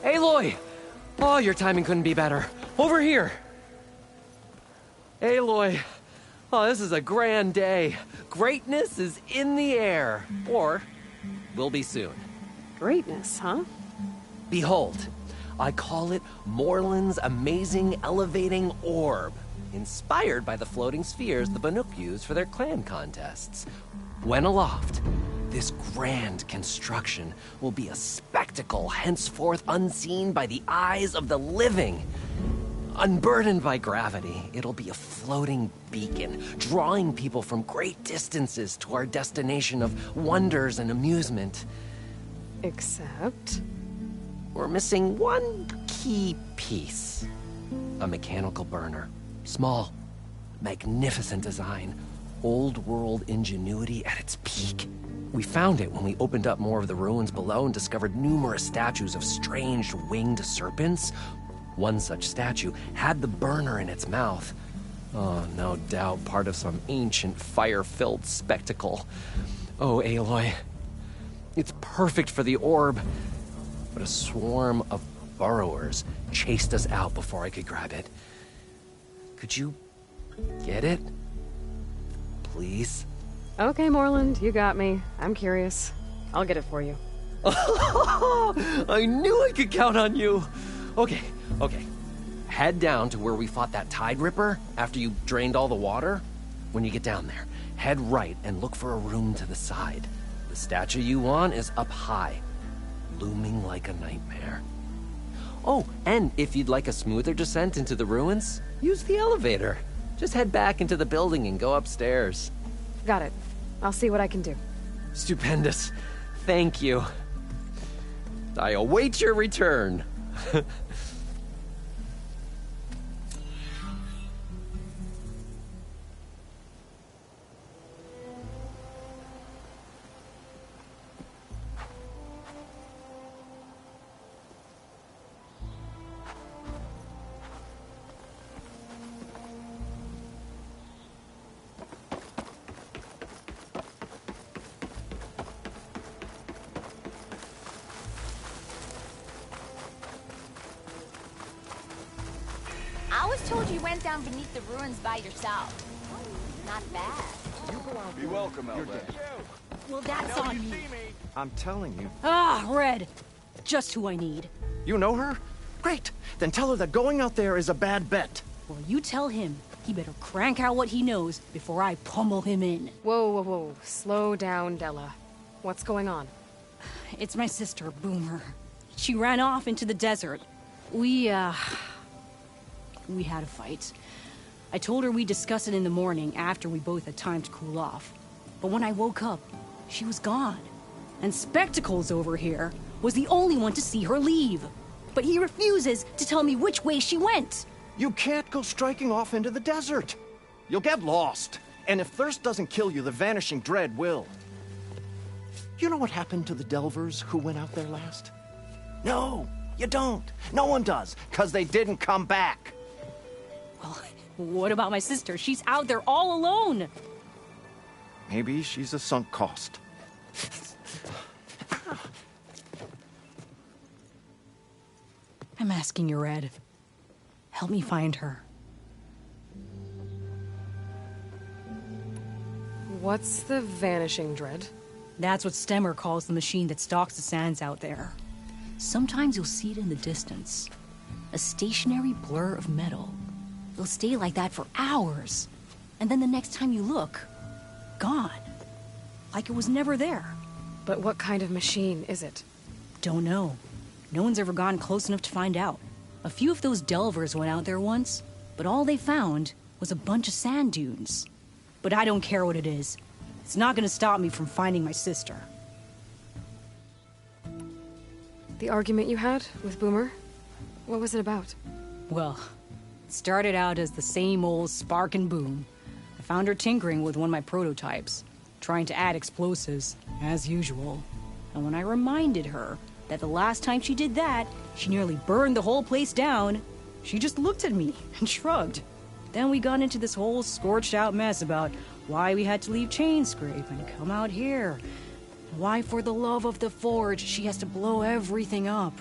Aloy! Oh, your timing couldn't be better. Over here! Aloy! Oh, this is a grand day. Greatness is in the air. Or, will be soon. Greatness, huh? Behold, I call it Morland's amazing elevating orb, inspired by the floating spheres the Banuk use for their clan contests. When aloft, this grand construction will be a spectacle henceforth unseen by the eyes of the living. Unburdened by gravity, it'll be a floating beacon, drawing people from great distances to our destination of wonders and amusement. Except? We're missing one key piece. A mechanical burner. Small, magnificent design. Old-world ingenuity at its peak. We found it when we opened up more of the ruins below and discovered numerous statues of strange winged serpents. One such statue had the burner in its mouth. Oh, no doubt part of some ancient fire-filled spectacle. Oh, Aloy. It's perfect for the orb. But a swarm of burrowers chased us out before I could grab it. Could you get it? Please? Okay, Morland, you got me. I'm curious. I'll get it for you. I knew I could count on you! Okay. Head down to where we fought that Tide Ripper after you drained all the water. When you get down there, head right and look for a room to the side. The statue you want is up high, looming like a nightmare. Oh, and if you'd like a smoother descent into the ruins, use the elevator. Just head back into the building and go upstairs. Got it. I'll see what I can do. Stupendous. Thank you. I await your return. was told you went down beneath the ruins by yourself. Not bad. You go out. Be welcome, Albert. Well, that's on you. I'm telling you. Ah, Red. Just who I need. You know her? Great. Then tell her that going out there is a bad bet. Well, you tell him. He better crank out what he knows before I pummel him in. Whoa, whoa, whoa. Slow down, Della. What's going on? It's my sister, Boomer. She ran off into the desert. We had a fight. I told her we'd discuss it in the morning after we both had time to cool off. But when I woke up, she was gone. And Spectacles over here was the only one to see her leave. But he refuses to tell me which way she went. You can't go striking off into the desert. You'll get lost. And if thirst doesn't kill you, the Vanishing Dread will. You know what happened to the Delvers who went out there last? No, you don't. No one does, because they didn't come back. Well, what about my sister? She's out there all alone. Maybe she's a sunk cost. I'm asking you, Red. Help me find her. What's the Vanishing Dread? That's what Stemmer calls the machine that stalks the sands out there. Sometimes you'll see it in the distance. A stationary blur of metal. It'll stay like that for hours. And then the next time you look, gone. Like it was never there. But what kind of machine is it? Don't know. No one's ever gotten close enough to find out. A few of those Delvers went out there once, but all they found was a bunch of sand dunes. But I don't care what it is. It's not gonna stop me from finding my sister. The argument you had with Boomer? What was it about? Well, it started out as the same old spark and boom. I found her tinkering with one of my prototypes, trying to add explosives, as usual. And when I reminded her that the last time she did that, she nearly burned the whole place down, she just looked at me and shrugged. Then we got into this whole scorched out mess about why we had to leave Chainscrape and come out here. Why, for the love of the Forge, she has to blow everything up.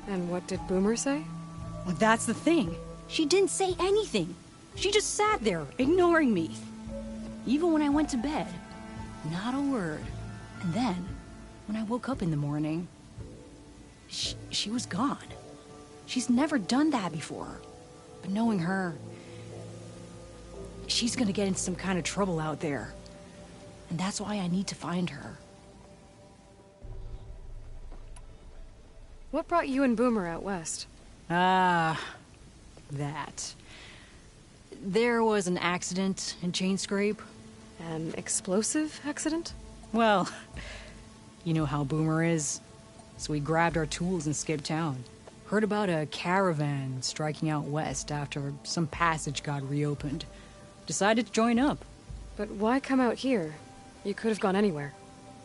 And what did Boomer say? Well, that's the thing. She didn't say anything. She just sat there, ignoring me. Even when I went to bed, not a word. And then, when I woke up in the morning, she was gone. She's never done that before. But knowing her, she's gonna get into some kind of trouble out there. And that's why I need to find her. What brought you and Boomer out west? That. There was an accident in Chainscrape. An explosive accident? Well, you know how Boomer is. So we grabbed our tools and skipped town. Heard about a caravan striking out west after some passage got reopened. Decided to join up. But why come out here? You could have gone anywhere.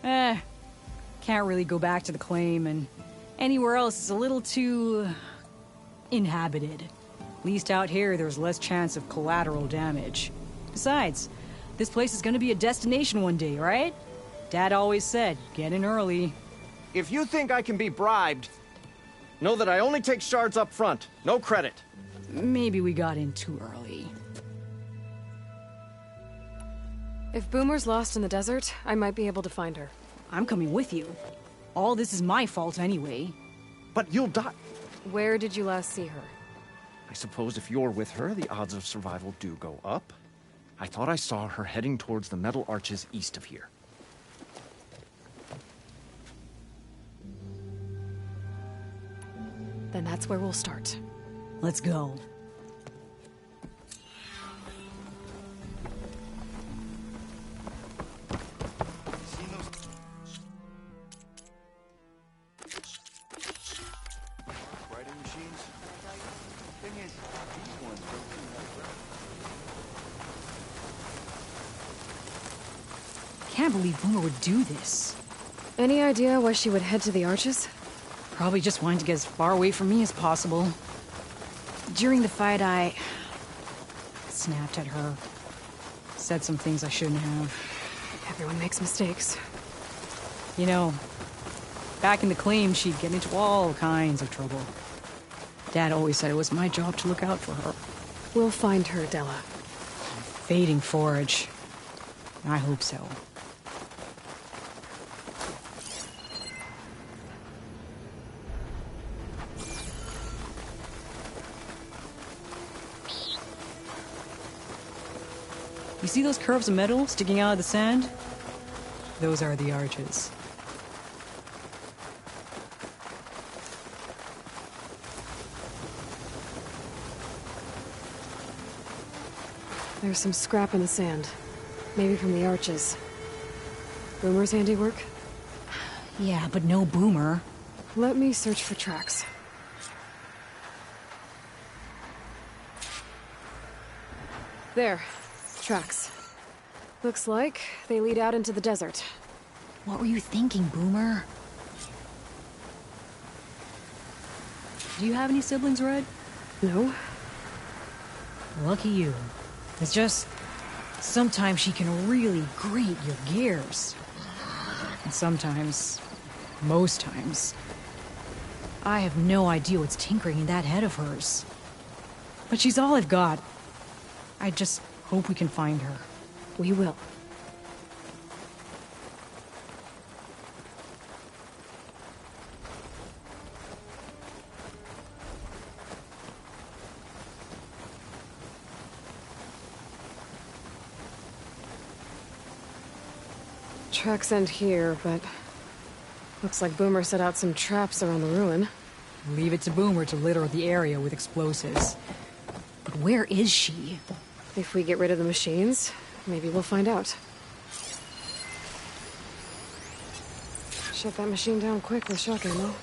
Can't really go back to the claim, and anywhere else is a little too inhabited. At least out here, there's less chance of collateral damage. Besides, this place is gonna be a destination one day, right? Dad always said, get in early. If you think I can be bribed, know that I only take shards up front. No credit. Maybe we got in too early. If Boomer's lost in the desert, I might be able to find her. I'm coming with you. All this is my fault anyway. But you'll die. Where did you last see her? I suppose if you're with her, the odds of survival do go up. I thought I saw her heading towards the metal arches east of here. Then that's where we'll start. Let's go. Can't believe Boomer would do this. Any idea why she would head to the arches? Probably just wanted to get as far away from me as possible. During the fight, I snapped at her. Said some things I shouldn't have. Everyone makes mistakes. You know, back in the claim, she'd get into all kinds of trouble. Dad always said it was my job to look out for her. We'll find her, Della. Fading Forge. I hope so. You see those curves of metal sticking out of the sand? Those are the arches. There's some scrap in the sand. Maybe from the arches. Boomer's handiwork? Yeah, but no Boomer. Let me search for tracks. There. Tracks. Looks like they lead out into the desert. What were you thinking, Boomer? Do you have any siblings, Red? No. Lucky you. It's just... sometimes she can really grate your gears. And sometimes... most times... I have no idea what's tinkering in that head of hers. But she's all I've got. I just hope we can find her. We will. Tracks end here, but... looks like Boomer set out some traps around the ruin. Leave it to Boomer to litter the area with explosives. But where is she? If we get rid of the machines, maybe we'll find out. Shut that machine down quick with shock ammo.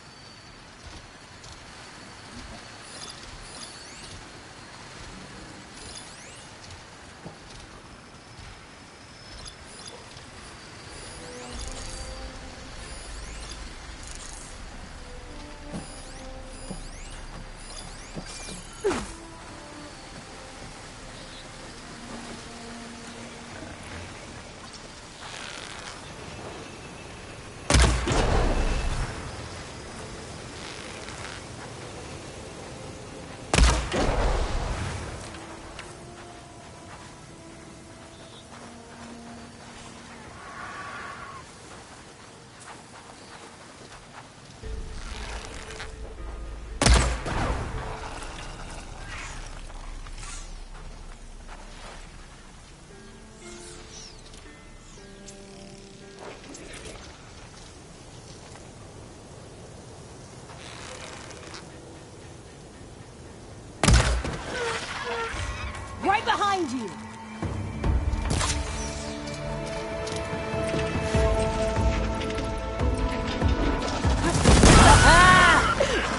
Right behind you!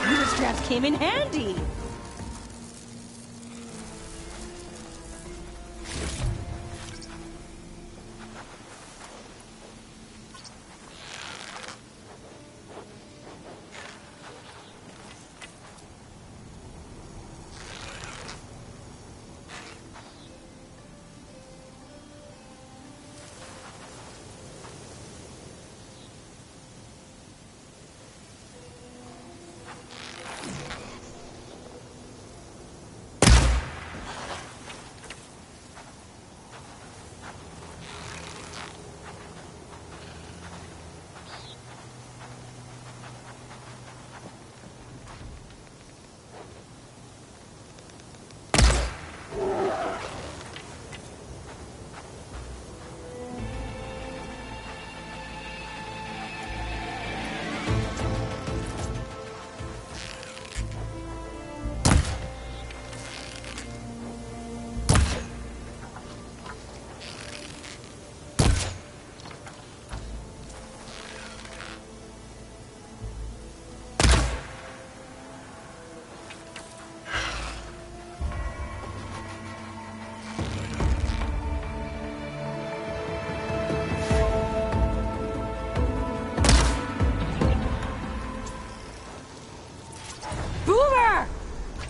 Your straps came in handy!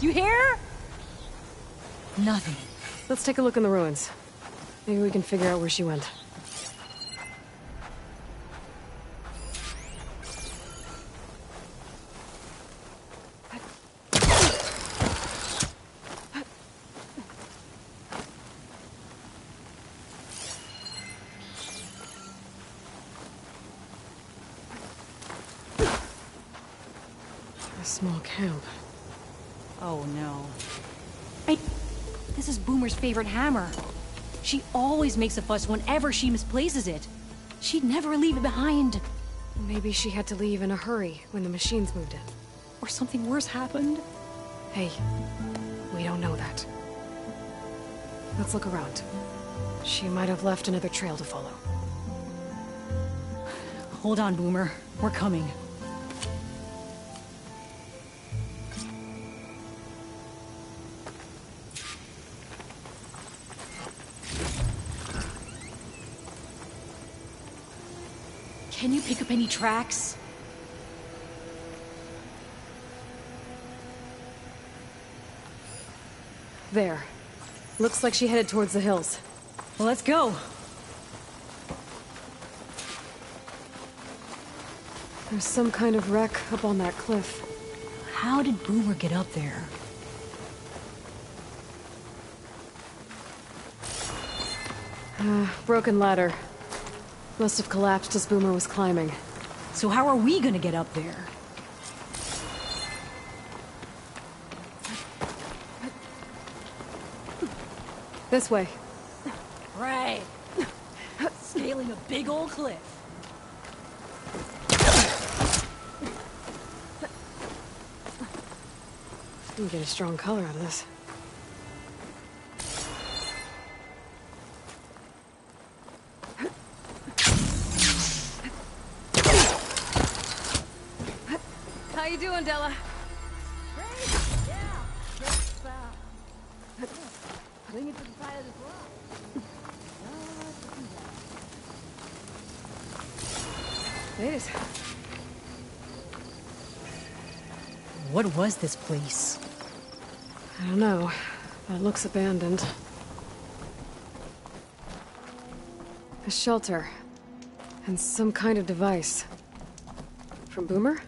You hear? Nothing. Let's take a look in the ruins. Maybe we can figure out where she went. A small camp. Oh no. This is Boomer's favorite hammer. She always makes a fuss whenever she misplaces it. She'd never leave it behind. Maybe she had to leave in a hurry when the machines moved in. Or something worse happened. Hey, we don't know that. Let's look around. She might have left another trail to follow. Hold on, Boomer. We're coming. Can you pick up any tracks? There. Looks like she headed towards the hills. Well, let's go. There's some kind of wreck up on that cliff. How did Boomer get up there? Broken ladder. Must have collapsed as Boomer was climbing. So how are we gonna get up there? This way. Right. Scaling a big old cliff. You can get a strong color out of this. How you doing, Della? Bring it to the side of this rock. It is. What was this place? I don't know, but it looks abandoned. A shelter. And some kind of device. From Boomer?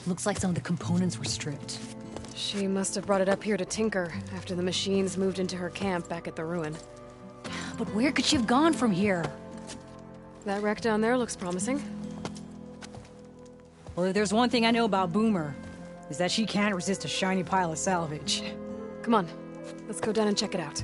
Looks like some of the components were stripped. She must have brought it up here to tinker after the machines moved into her camp back at the ruin. But where could she have gone from here? That wreck down there looks promising. Well, if there's one thing I know about Boomer, is that she can't resist a shiny pile of salvage. Come on, let's go down and check it out.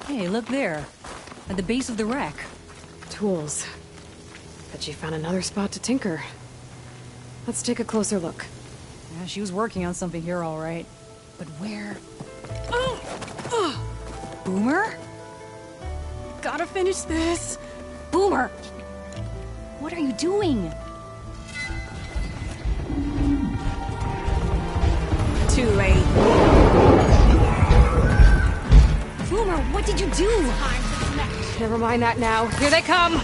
Hey, look there. At the base of the wreck. Tools. Bet she found another spot to tinker. Let's take a closer look. Yeah, she was working on something here, all right. But where? Boomer? Gotta finish this. Boomer! What are you doing? Too late. Boomer, what did you do? Never mind that now. Here they come!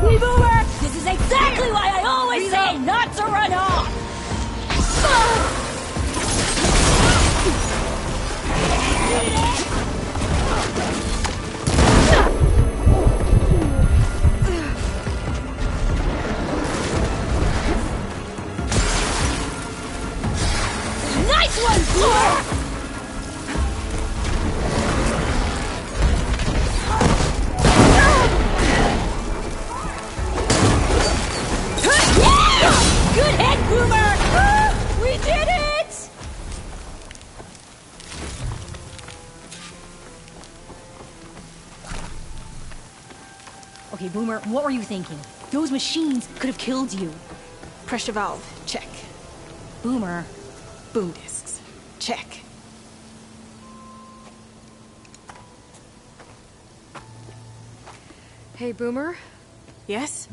Boomer! This is exactly why I always say not to run off! Nice one, Boomer! Good hit, Boomer! We did it! Okay, Boomer, what were you thinking? Those machines could have killed you. Pressure valve. Check. Boomer. Boom discs. Check. Hey, Boomer? Yes?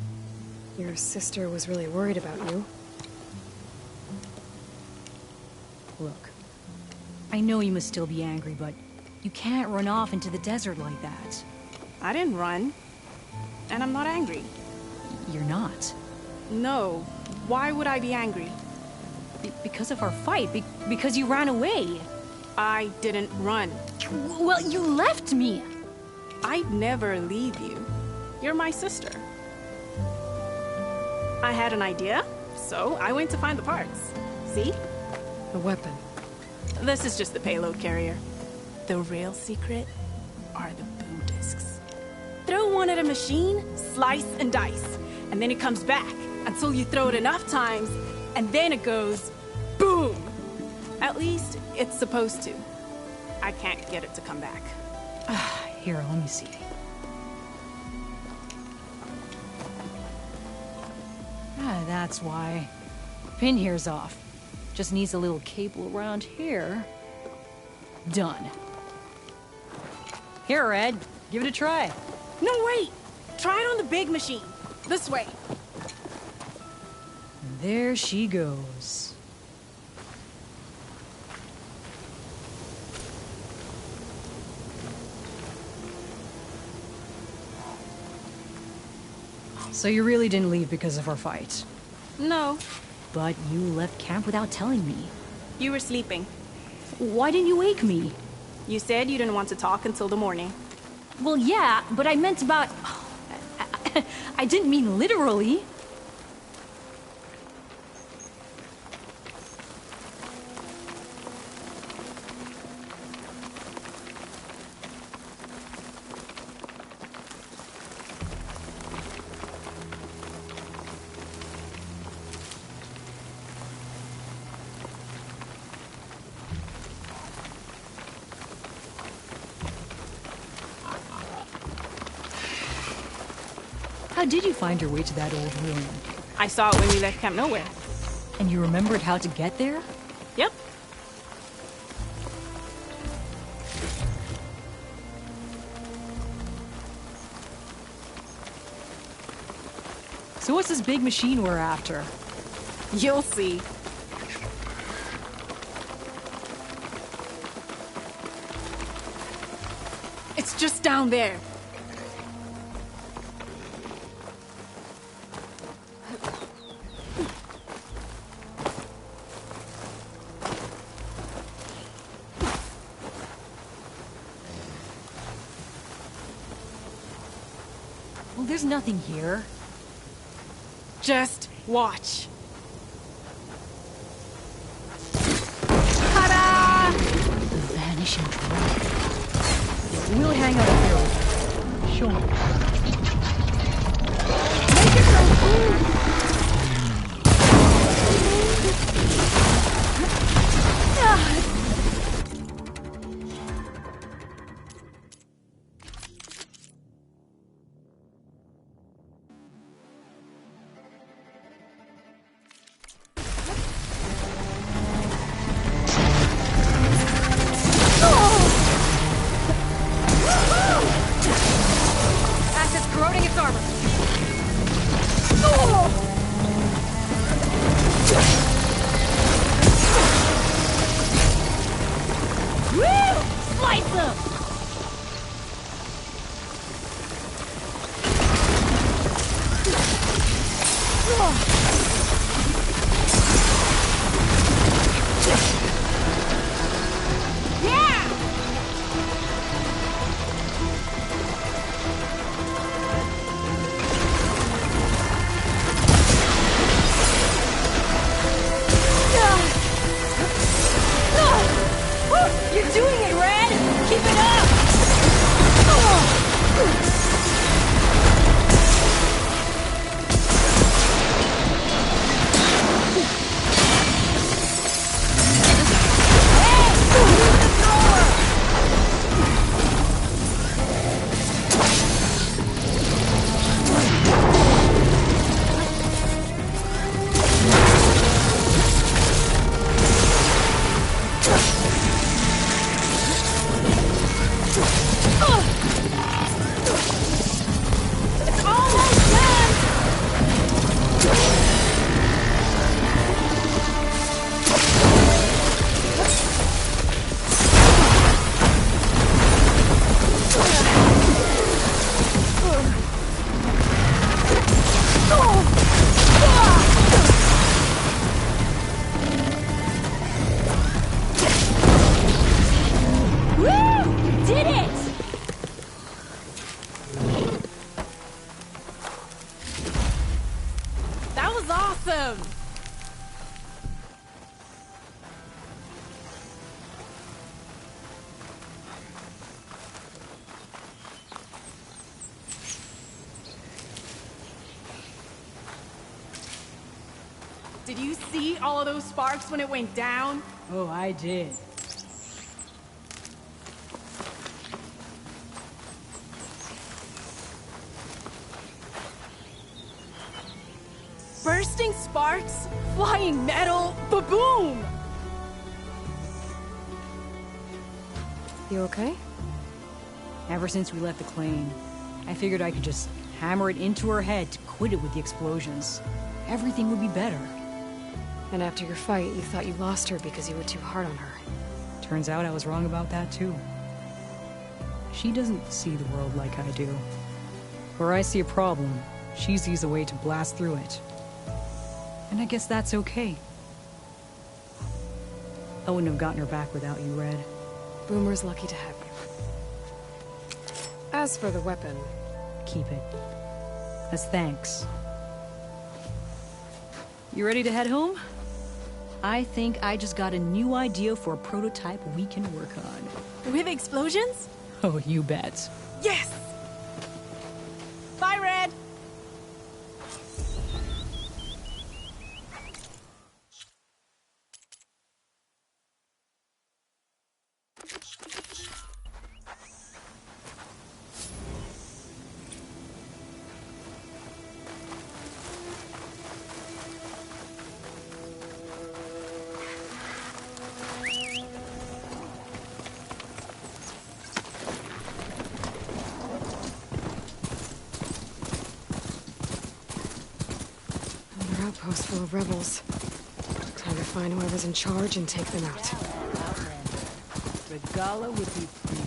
Your sister was really worried about you. Look, I know you must still be angry, but you can't run off into the desert like that. I didn't run. And I'm not angry. You're not? No. Why would I be angry? Because of our fight. Because you ran away. I didn't run. Well, you left me. I'd never leave you. You're my sister. I had an idea, so I went to find the parts. See? The weapon. This is just the payload carrier. The real secret are the boom discs. Throw one at a machine, slice and dice, and then it comes back until you throw it enough times, and then it goes boom! At least, it's supposed to. I can't get it to come back. Here, let me see. That's why. Pin here's off. Just needs a little cable around here. Done. Here, Red. Give it a try. No, wait! Try it on the big machine. This way. And there she goes. So you really didn't leave because of our fight? No. But you left camp without telling me. You were sleeping. Why didn't you wake me? You said you didn't want to talk until the morning. Well, yeah, but I meant about... I didn't mean literally. How did you find your way to that old ruin? I saw it when we left Camp Nowhere. And you remembered how to get there? Yep. So what's this big machine we're after? You'll see. It's just down there. Well, there's nothing here. Just watch. Ta-da! The vanishing dragon. We'll hang out here. Show me. Make yourself food! was awesome! Did you see all of those sparks when it went down? Oh, I did. Bursting sparks, flying metal, ba-boom! You okay? Ever since we left the Clane, I figured I could just hammer it into her head to quit it with the explosions. Everything would be better. And after your fight, you thought you lost her because you were too hard on her. Turns out I was wrong about that too. She doesn't see the world like I do. Where I see a problem, she sees a way to blast through it. And I guess that's okay. I wouldn't have gotten her back without you, Red. Boomer's lucky to have you. As for the weapon... Keep it. As thanks. You ready to head home? I think I just got a new idea for a prototype we can work on. With explosions? Oh, you bet. Yes! Bye, Red! Outpost full of rebels. Time to find whoever's in charge and take them out. Regala would be free.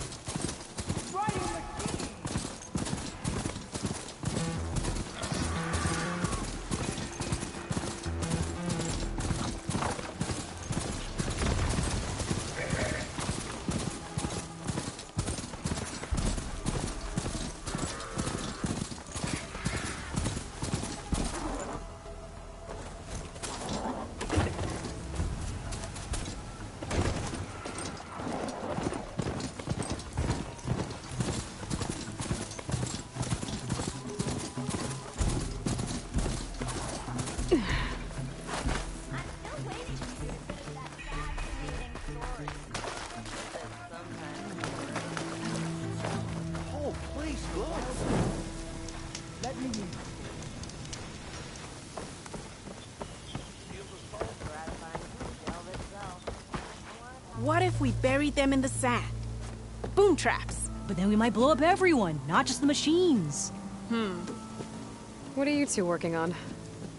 What if we buried them in the sand? Boom traps. But then we might blow up everyone, not just the machines. What are you two working on?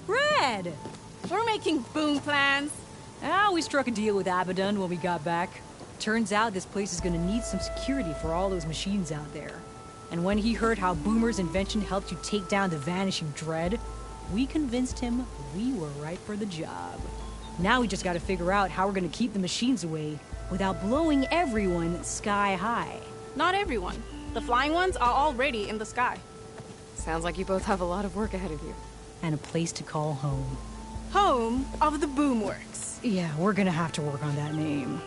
Red! We're making boom plans. We struck a deal with Abaddon when we got back. Turns out this place is gonna need some security for all those machines out there. And when he heard how Boomer's invention helped you take down the Vanishing Dread, we convinced him we were right for the job. Now we just gotta figure out how we're gonna keep the machines away without blowing everyone sky high. Not everyone. The flying ones are already in the sky. Sounds like you both have a lot of work ahead of you. And a place to call home. Home of the Boomworks. Yeah, we're gonna have to work on that name.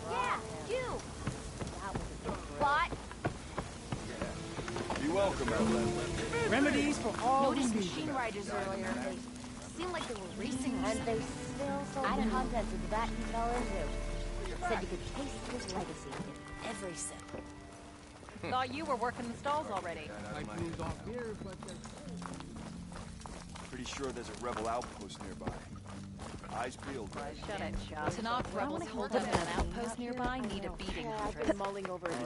Yeah, you! That was a good spot. Be welcome, Outlander. Remedies for all Noticed diseases. machine riders earlier. They seemed like they were racing, and they still so I had contact with that fella too. Said you could taste his legacy in every sip. Thought you were working the stalls already. Pretty sure there's a rebel outpost nearby. Eyes peeled. Shut it, Shaw. To knock rebels hold up in an outpost nearby need a beating. I've been mulling over a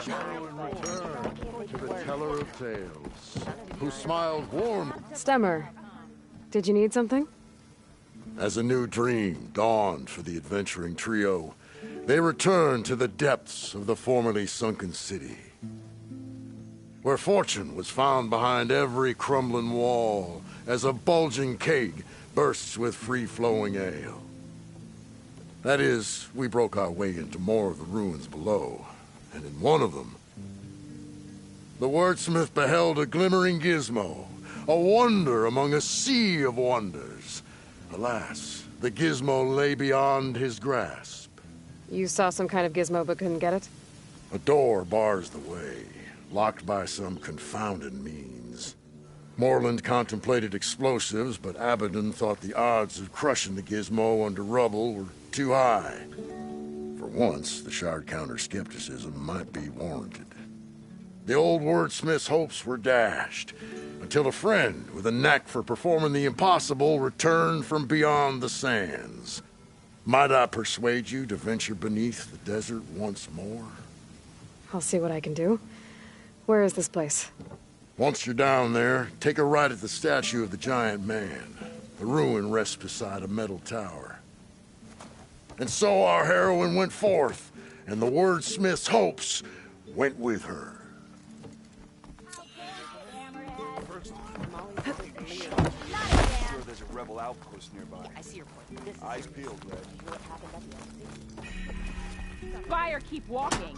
To the teller of tales, who smiled warm Stemmer, did you need something? as a new dream dawned for the adventuring trio. They returned to the depths of the formerly sunken city, where fortune was found behind every crumbling wall as a bulging keg bursts with free-flowing ale. That is, we broke our way into more of the ruins below, and in one of them, the wordsmith beheld a glimmering gizmo, a wonder among a sea of wonders. Alas, the gizmo lay beyond his grasp. You saw some kind of gizmo but couldn't get it? A door bars the way, locked by some confounded means. Moreland contemplated explosives, but Abaddon thought the odds of crushing the gizmo under rubble were too high. For once, the Shard counter's skepticism might be warranted. The old wordsmith's hopes were dashed, until a friend with a knack for performing the impossible returned from beyond the sands. Might I persuade you to venture beneath the desert once more? I'll see what I can do. Where is this place? Once you're down there, take a right at the statue of the giant man. The ruin rests beside a metal tower. And so our heroine went forth, and the wordsmith's hopes went with her. Sure there's a rebel outpost nearby. I see your point. Eyes peeled, Red. What happened at the embassy? Spire, keep walking.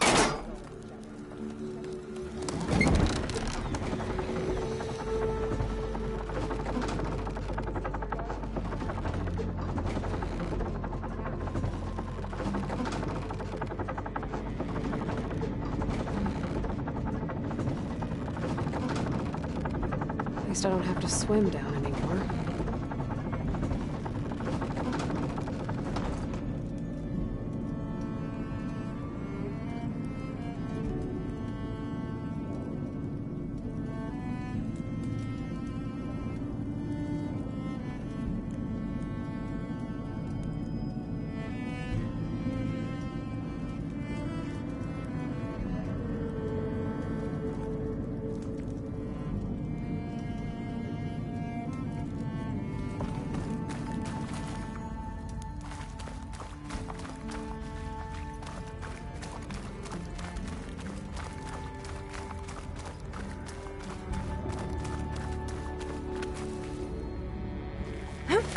At least I don't have to swim down anymore.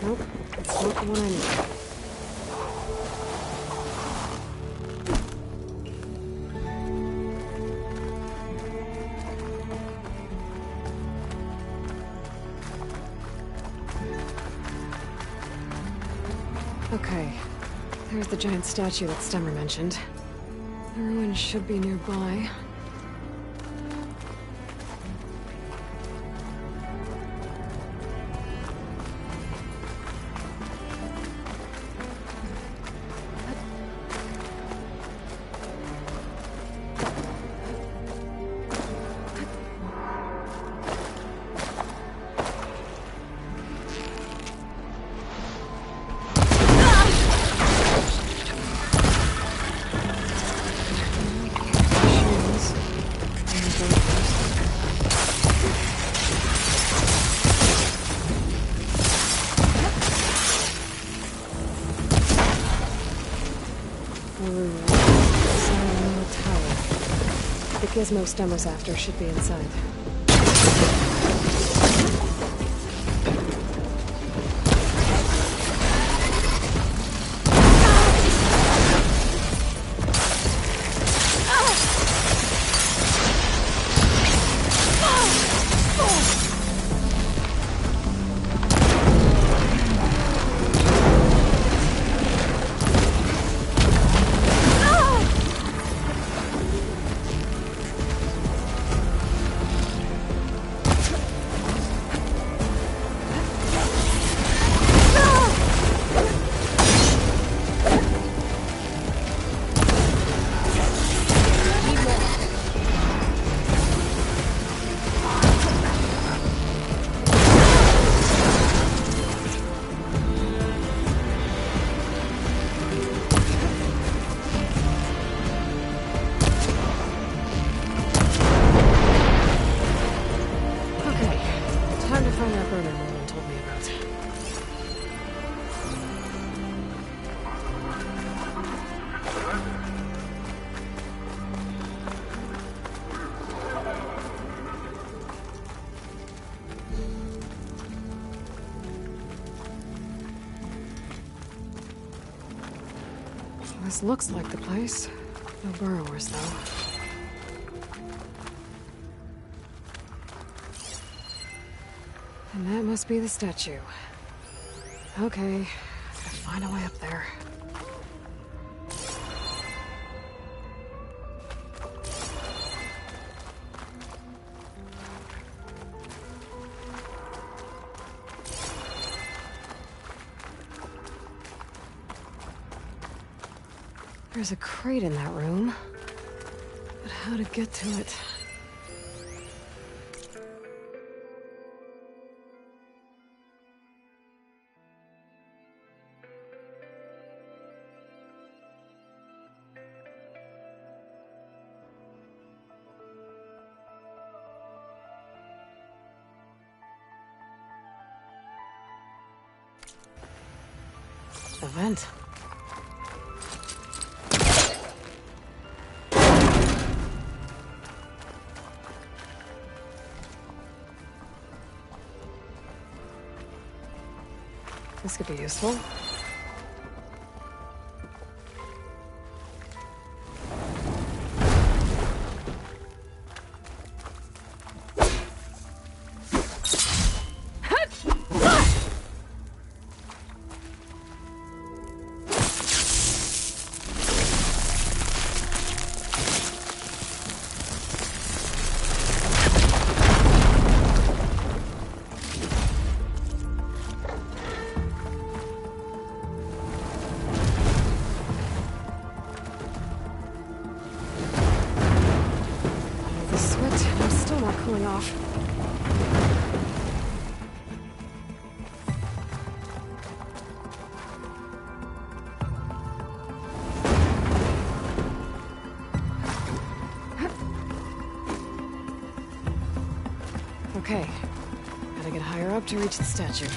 Nope, it's not the one I need. Okay, there's the giant statue that Stemmer mentioned. The ruin should be nearby. The gizmo Stemmer's after should be inside. This looks like the place. No burrowers, though. And that must be the statue. Okay, gotta find a way up there. There's a crate in that room. But how to get to it? A vent. This could be useful. Cooling off. Okay, gotta get higher up to reach the statue.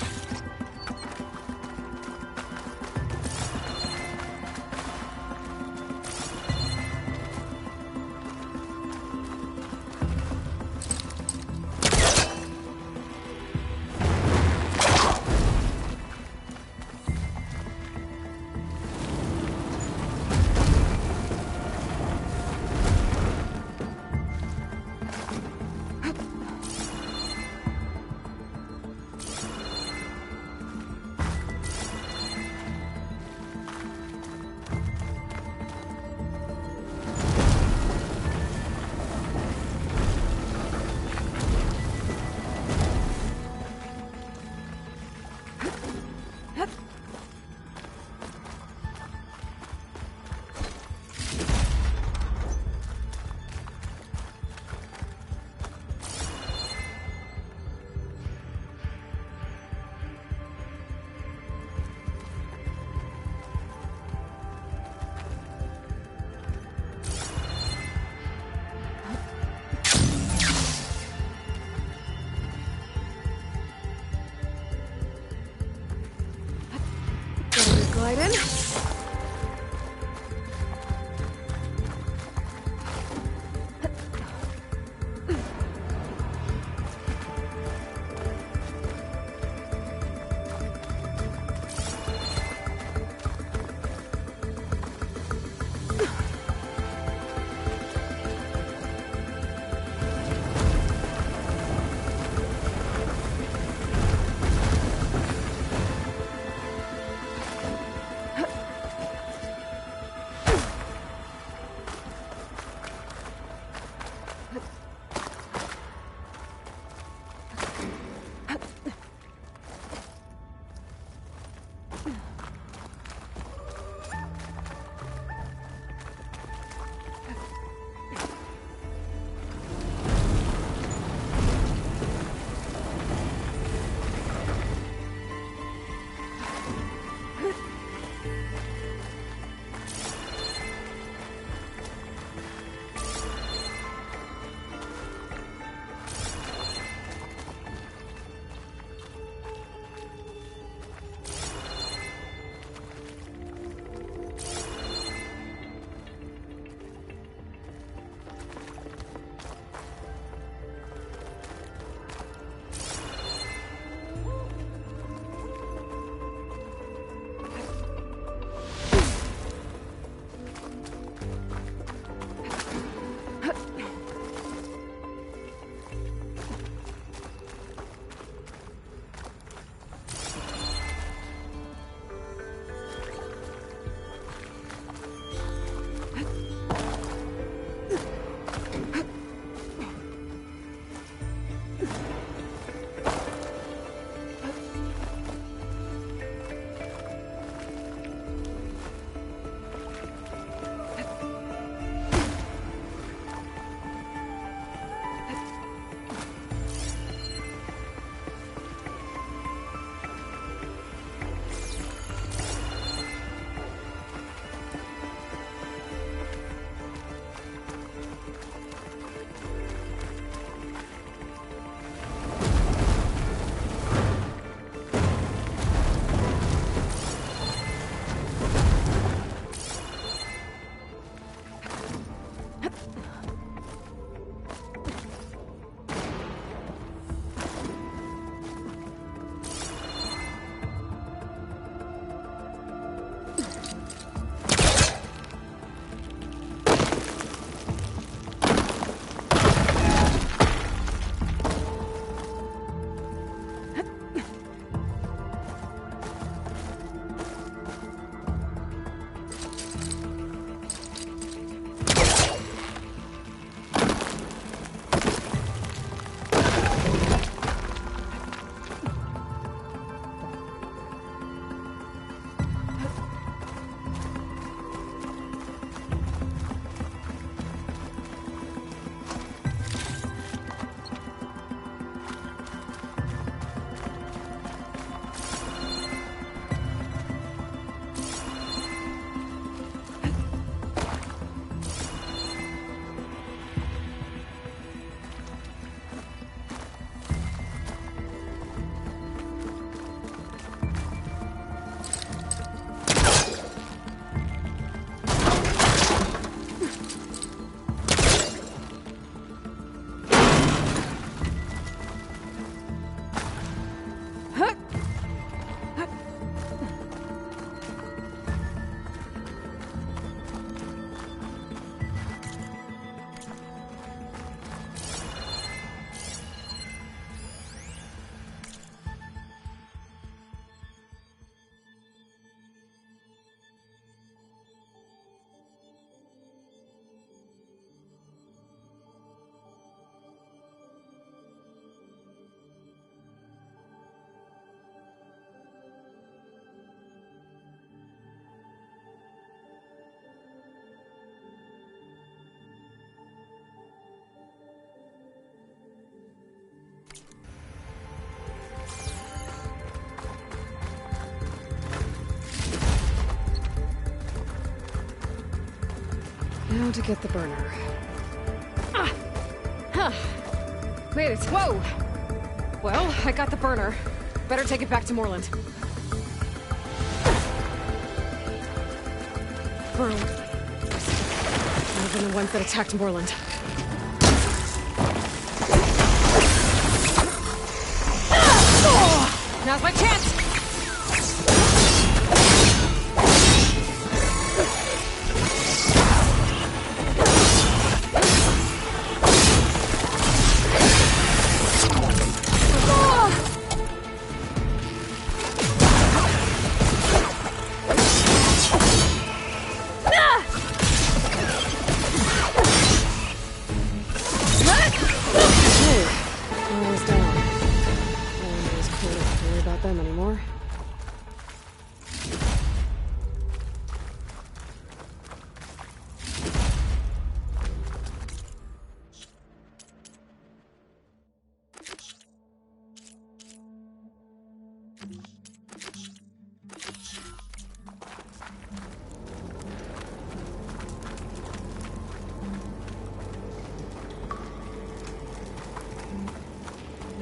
Glide in. Now to get the burner. Ah! Huh. Made it. Whoa! Well, I got the burner. Better take it back to Moreland. Burn. I've been the ones that attacked Moreland. Now's my chance!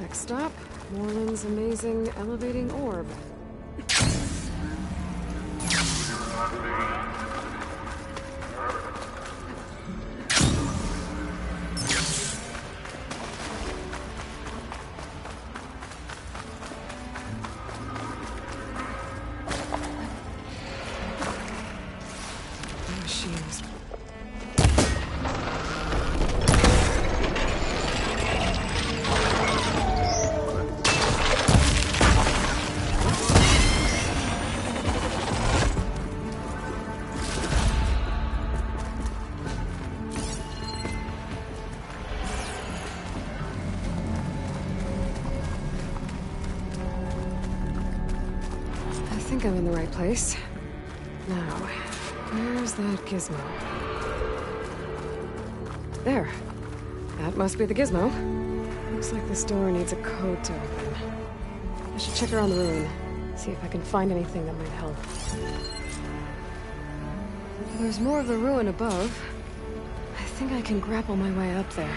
Next stop, Moreland's amazing elevating orb. Machines. I think I'm in the right place. Now, where's that gizmo? There. That must be the gizmo. Looks like this door needs a code to open. I should check around the ruin, see if I can find anything that might help. There's more of the ruin above. I think I can grapple my way up there.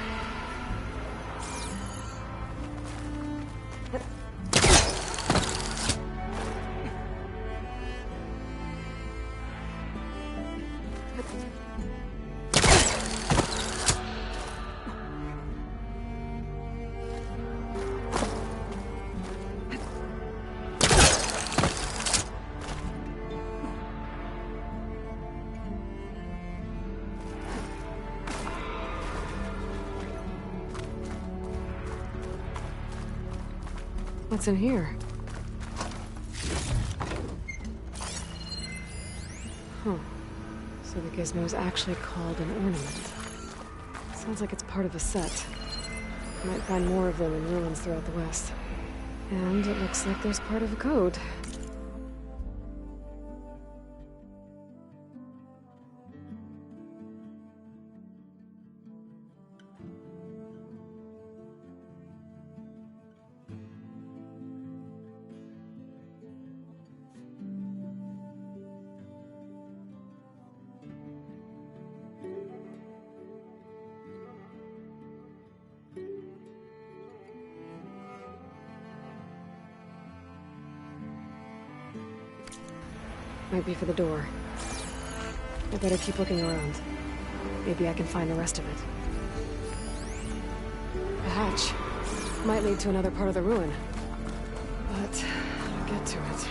What's in here? Huh. So the gizmo is actually called an ornament. Sounds like it's part of a set. Might find more of them in ruins throughout the West. And it looks like there's part of a code. Might be for the door. I better keep looking around. Maybe I can find the rest of it. A hatch. Might lead to another part of the ruin. But I'll get to it.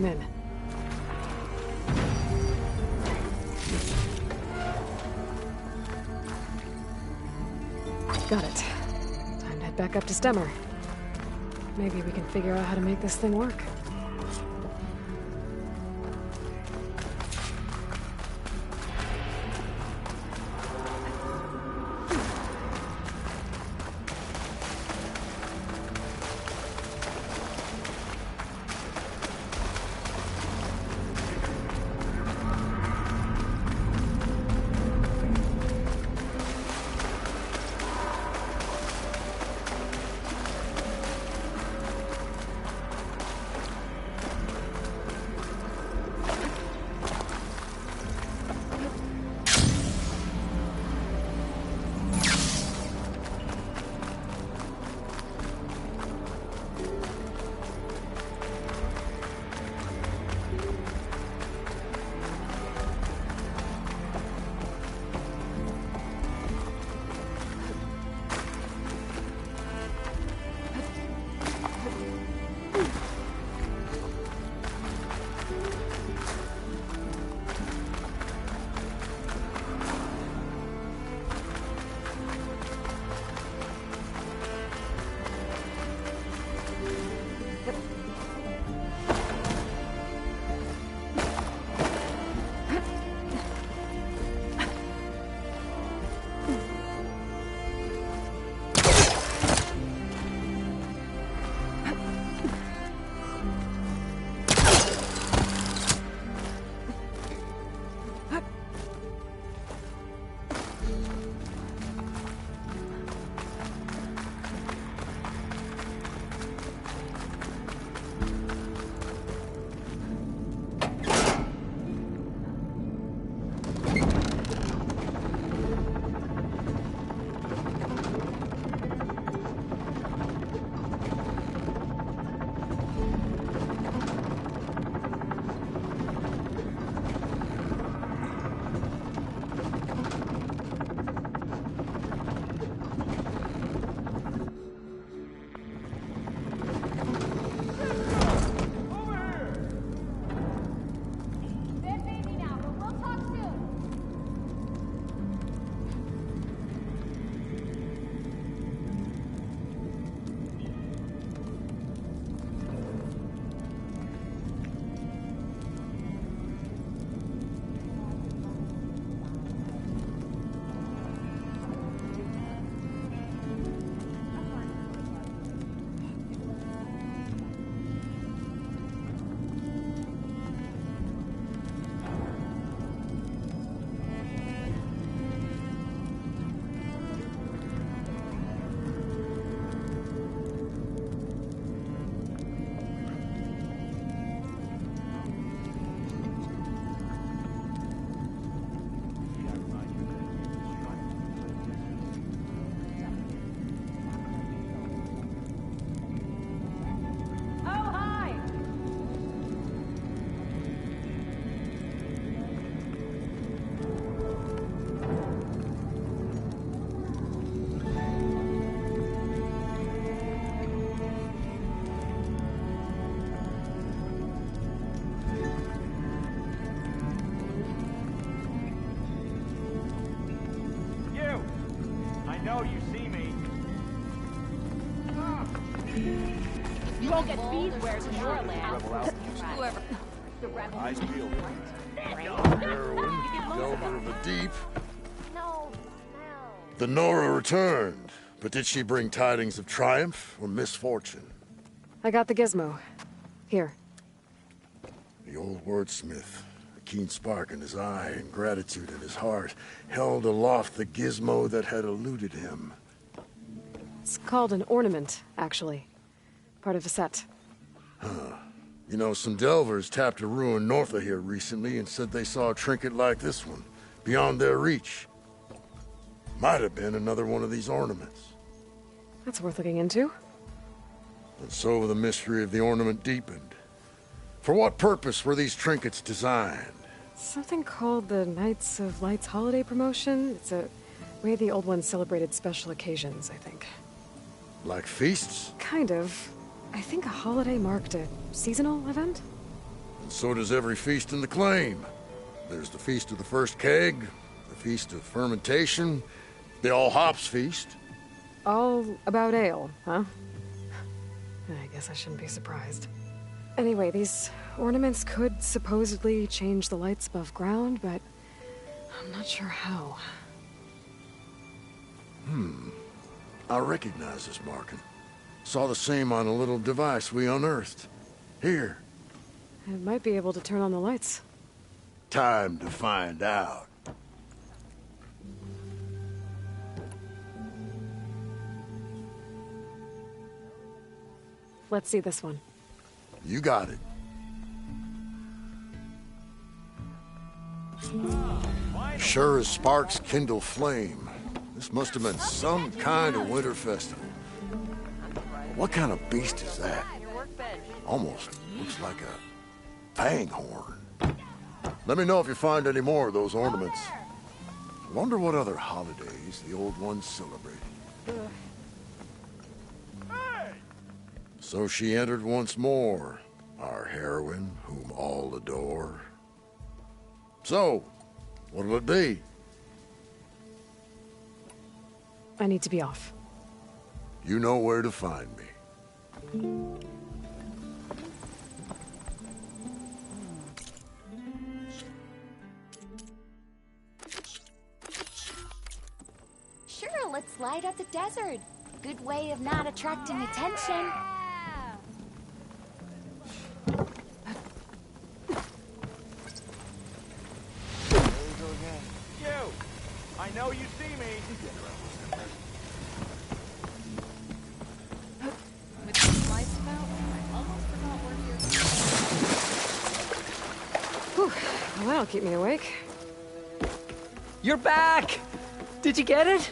I'm in. Got it. Time to head back up to Stemmer. Maybe we can figure out how to make this thing work. You won't get beeswares in your land. Whoever. The rebel. Eyes peeled. Heroine, Delver of the Deep. The Nora returned, but did she bring tidings of triumph or misfortune? I got the gizmo. Here. The old wordsmith, a keen spark in his eye and gratitude in his heart, held aloft the gizmo that had eluded him. It's called an ornament, actually. Part of a set. Huh. You know, some delvers tapped a ruin north of here recently and said they saw a trinket like this one, beyond their reach. Might have been another one of these ornaments. That's worth looking into. And so the mystery of the ornament deepened. For what purpose were these trinkets designed? Something called the Knights of Light's holiday promotion. It's a way the Old Ones celebrated special occasions, I think. Like feasts? Kind of. I think a holiday marked a seasonal event? so does every feast in the claim. There's the Feast of the First Keg, the Feast of Fermentation, the All Hops Feast. All about ale, huh? I guess I shouldn't be surprised. Anyway, these ornaments could supposedly change the lights above ground, but I'm not sure how. I recognize this marking. Saw the same on a little device we unearthed. Here. It might be able to turn on the lights. Time to find out. Let's see this one. You got it. Sure as sparks kindle flame. This must have been some kind of winter festival. What kind of beast is that? Almost looks like a fanghorn. Let me know if you find any more of those ornaments. Wonder what other holidays the old ones celebrated. So she entered once more, our heroine, whom all adore. So, what'll it be? I need to be off. You know where to find me. Sure, let's light up the desert. Good way of not attracting attention. I know you see me. With these lights about, I almost forgot we're here. Whew. Well, that'll keep me awake. You're back! Did you get it?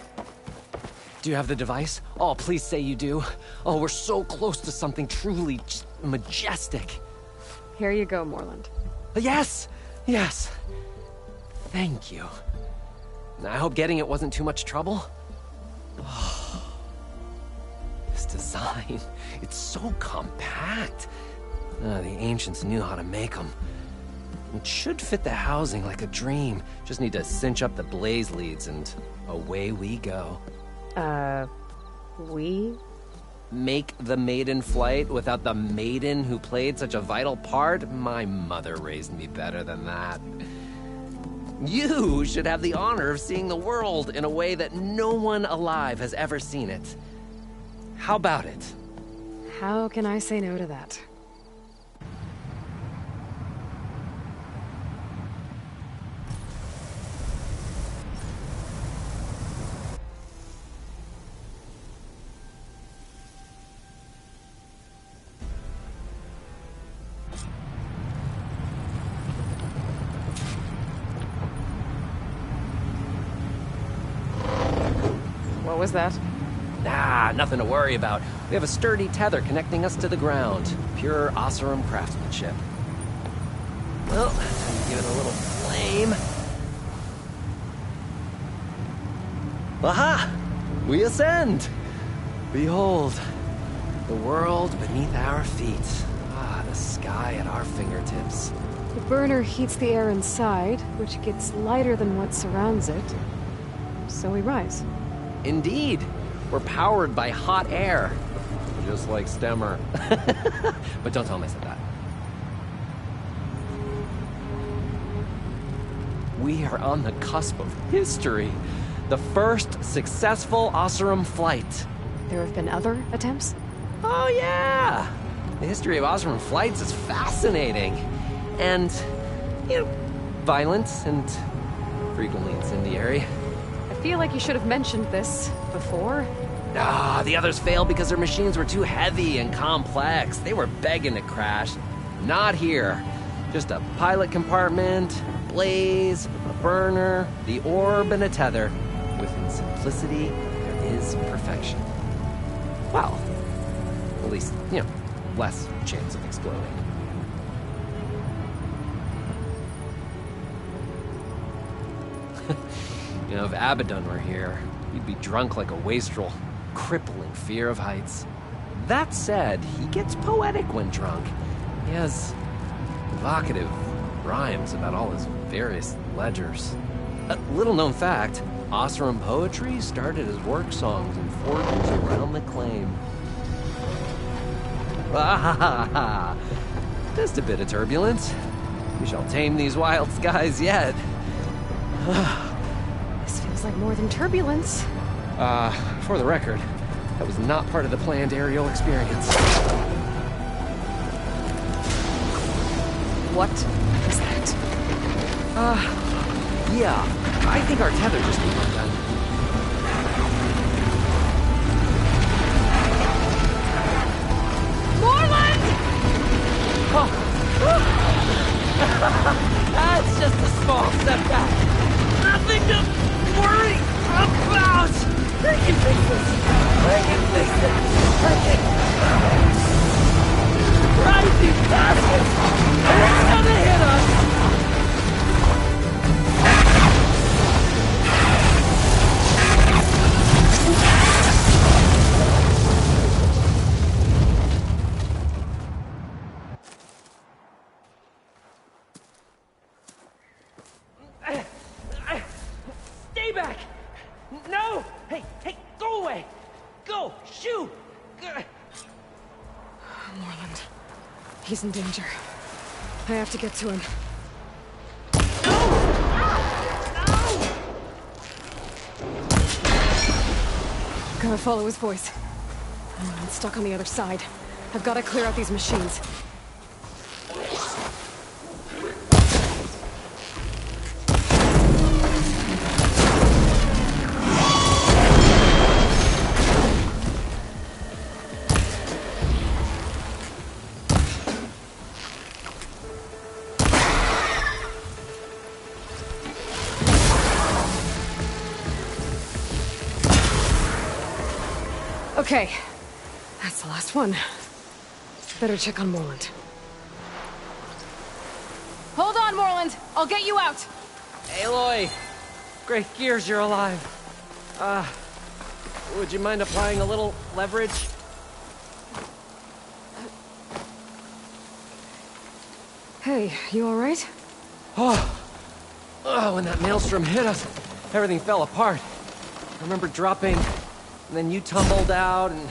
Do you have the device? Oh, please say you do. Oh, we're so close to something truly majestic. Here you go, Morland. Yes! Yes! Thank you. I hope getting it wasn't too much trouble. Oh, this design, it's so compact. The ancients knew how to make them. It should fit the housing like a dream. Just need to cinch up the blaze leads and away we go. We? Make the maiden flight without the maiden who played such a vital part? My mother raised me better than that. You should have the honor of seeing the world in a way that no one alive has ever seen it. How about it? How can I say no to that? What was that? Ah, nothing to worry about. We have a sturdy tether connecting us to the ground. Pure Oseram craftsmanship. Well, time to give it a little flame. Aha! We ascend! Behold, the world beneath our feet. Ah, the sky at our fingertips. The burner heats the air inside, which gets lighter than what surrounds it. So we rise. Indeed. We're powered by hot air. Just like Stemmer. But don't tell him I said that. We are on the cusp of history. The first successful Oseram flight. There have been other attempts? Oh, yeah! The history of Oseram flights is fascinating. And, violent and frequently incendiary. I feel like you should have mentioned this before. Ah, the others failed because their machines were too heavy and complex. They were begging to crash. Not here. Just a pilot compartment, a blaze, a burner, the orb, and a tether. Within simplicity, there is perfection. Well, at least, less chance of exploding. If Abaddon were here, he'd be drunk like a wastrel, crippling fear of heights. That said, he gets poetic when drunk. He has evocative rhymes about all his various ledgers. A little known fact, Oseram poetry started as work songs in forges around the claim. Ah, just a bit of turbulence. We shall tame these wild skies yet. This feels like more than turbulence. For the record, that was not part of the planned aerial experience. What is that? Yeah, I think our tether just came undone. Moreland! That's just a small setback. Nothing to worry about. I can fix this. I can fix it. I can. Rising bastards! It's gonna hit us! Stay back! No! Hey, go away! Go! Shoot! Moreland. He's in danger. I have to get to him. Gotta follow his voice. Moreland's stuck on the other side. I've gotta clear out these machines. Okay, that's the last one. Better check on Moreland. Hold on, Moreland. I'll get you out. Aloy! Great gears you're alive. Would you mind applying a little leverage? Hey, you alright? Oh, when that maelstrom hit us, everything fell apart. I remember dropping, and then you tumbled out, and...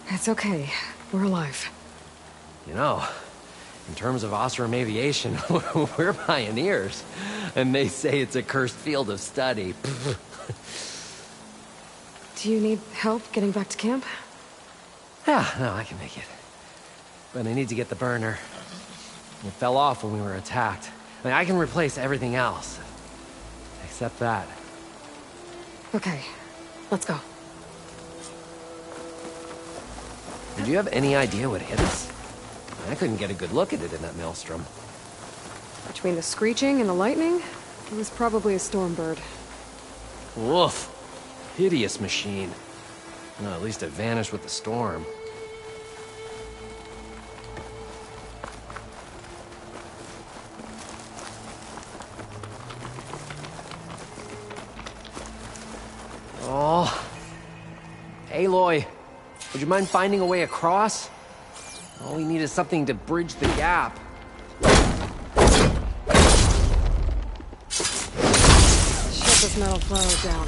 It's okay. We're alive. You know, in terms of Oseram aviation, we're pioneers. And they say it's a cursed field of study. Do you need help getting back to camp? Yeah, no, I can make it. But I need to get the burner. It fell off when we were attacked. I mean, I can replace everything else. Except that. Okay, let's go. Did you have any idea what hit us? I couldn't get a good look at it in that maelstrom. Between the screeching and the lightning, it was probably a storm bird. Woof. Hideous machine. No, at least it vanished with the storm. Oh. Aloy, would you mind finding a way across? All we need is something to bridge the gap. Shut this metal flower down.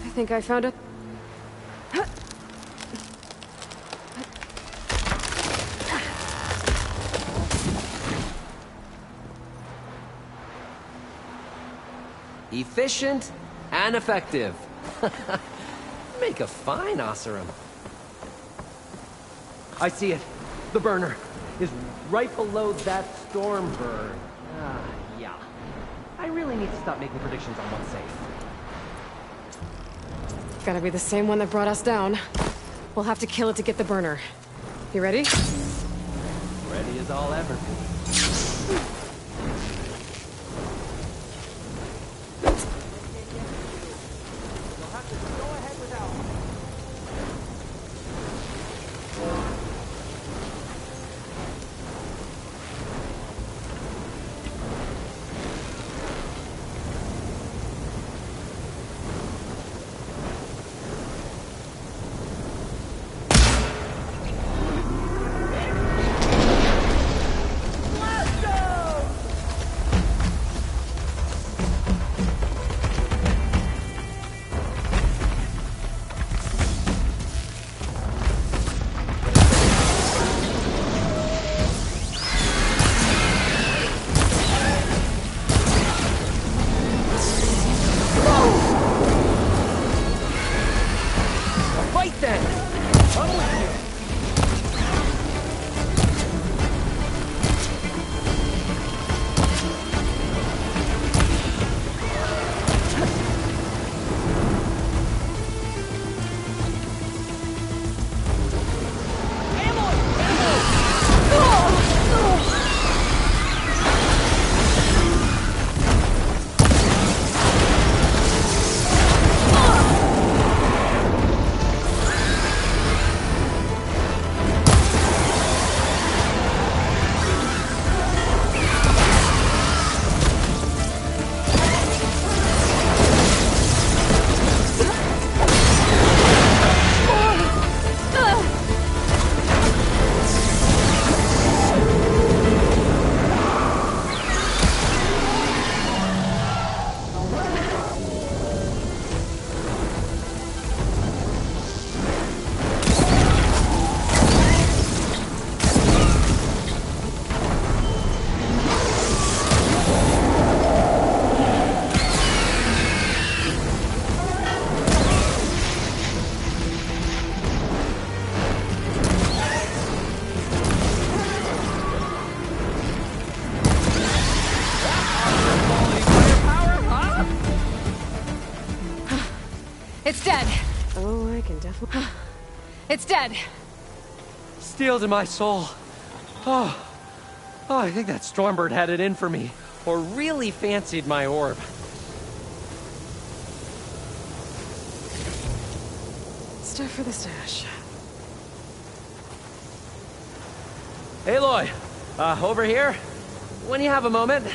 I think I found it. Efficient and effective. Make a fine Oseram. I see it. The burner is right below that storm burn. Yeah. I really need to stop making predictions on what's safe. Gotta be the same one that brought us down. We'll have to kill it to get the burner. You ready? Ready as I'll ever be. It's dead. Oh, I can definitely... It's dead. Steel to my soul. Oh, I think that Stormbird had it in for me. Or really fancied my orb. Stuff for the stash. Aloy, over here. When you have a moment.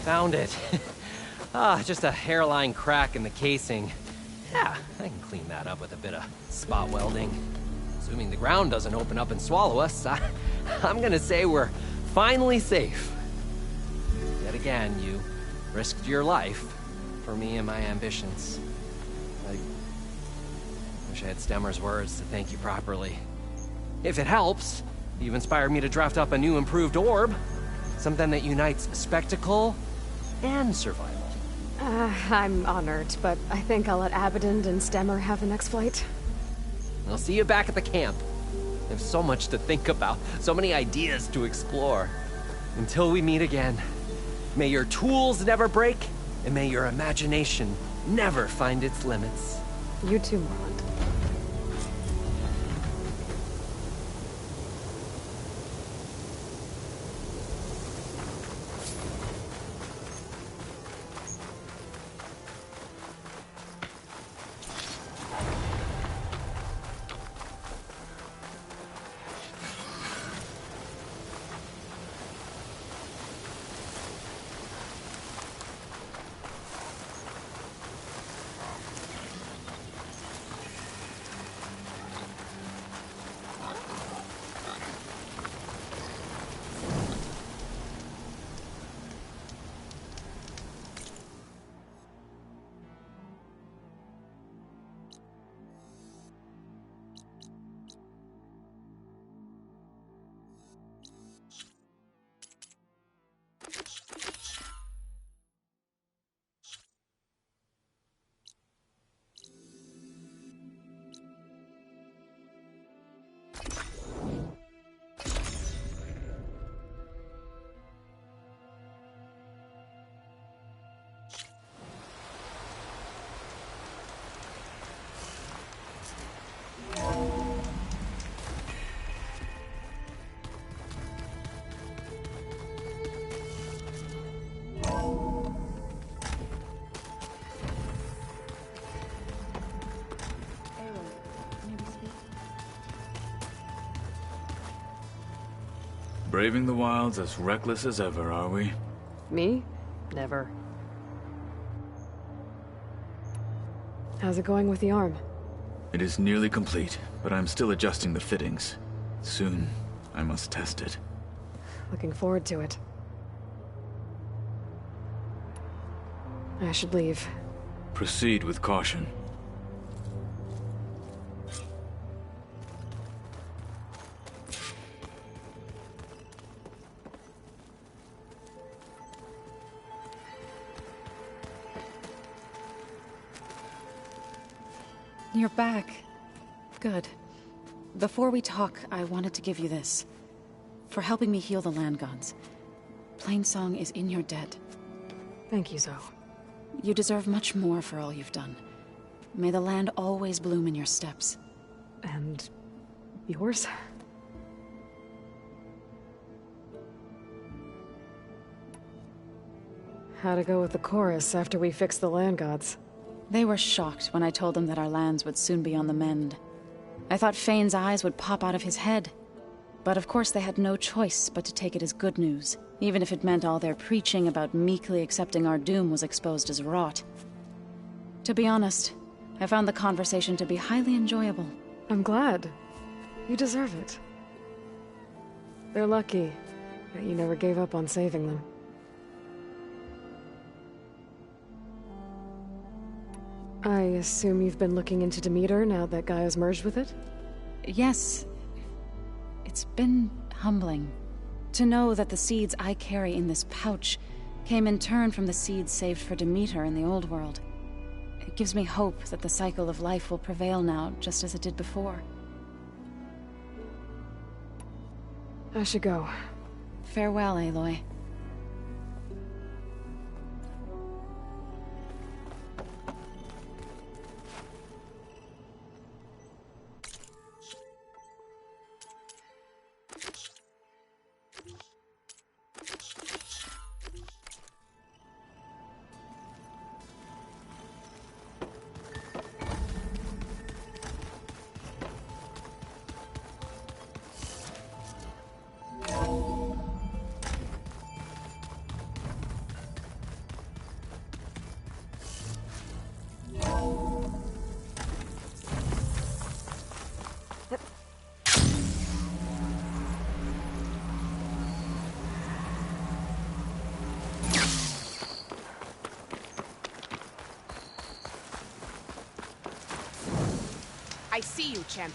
Found it. Just a hairline crack in the casing. Yeah, I can clean that up with a bit of spot welding. Assuming the ground doesn't open up and swallow us, I'm gonna say we're finally safe. Yet again, you risked your life for me and my ambitions. I wish I had Stemmer's words to thank you properly. If it helps, you've inspired me to draft up a new improved orb. Something that unites spectacle and survival. I'm honored, but I think I'll let Abaddon and Stemmer have the next flight. I'll see you back at the camp. I have so much to think about, so many ideas to explore. Until we meet again, may your tools never break, and may your imagination never find its limits. You too, Morland. Braving the wilds as reckless as ever, are we? Me? Never. How's it going with the arm? It is nearly complete, but I'm still adjusting the fittings. Soon, I must test it. Looking forward to it. I should leave. Proceed with caution. You're back. Good. Before we talk, I wanted to give you this. For helping me heal the land gods. Plainsong is in your debt. Thank you, Zoe. You deserve much more for all you've done. May the land always bloom in your steps. And yours? How'd it go with the chorus after we fixed the land gods? They were shocked when I told them that our lands would soon be on the mend. I thought Fane's eyes would pop out of his head. But of course they had no choice but to take it as good news, even if it meant all their preaching about meekly accepting our doom was exposed as rot. To be honest, I found the conversation to be highly enjoyable. I'm glad. You deserve it. They're lucky that you never gave up on saving them. I assume you've been looking into Demeter now that Gaia's merged with it? Yes. It's been humbling. To know that the seeds I carry in this pouch came in turn from the seeds saved for Demeter in the old world. It gives me hope that the cycle of life will prevail now, just as it did before. I should go. Farewell, Aloy. see you, champion.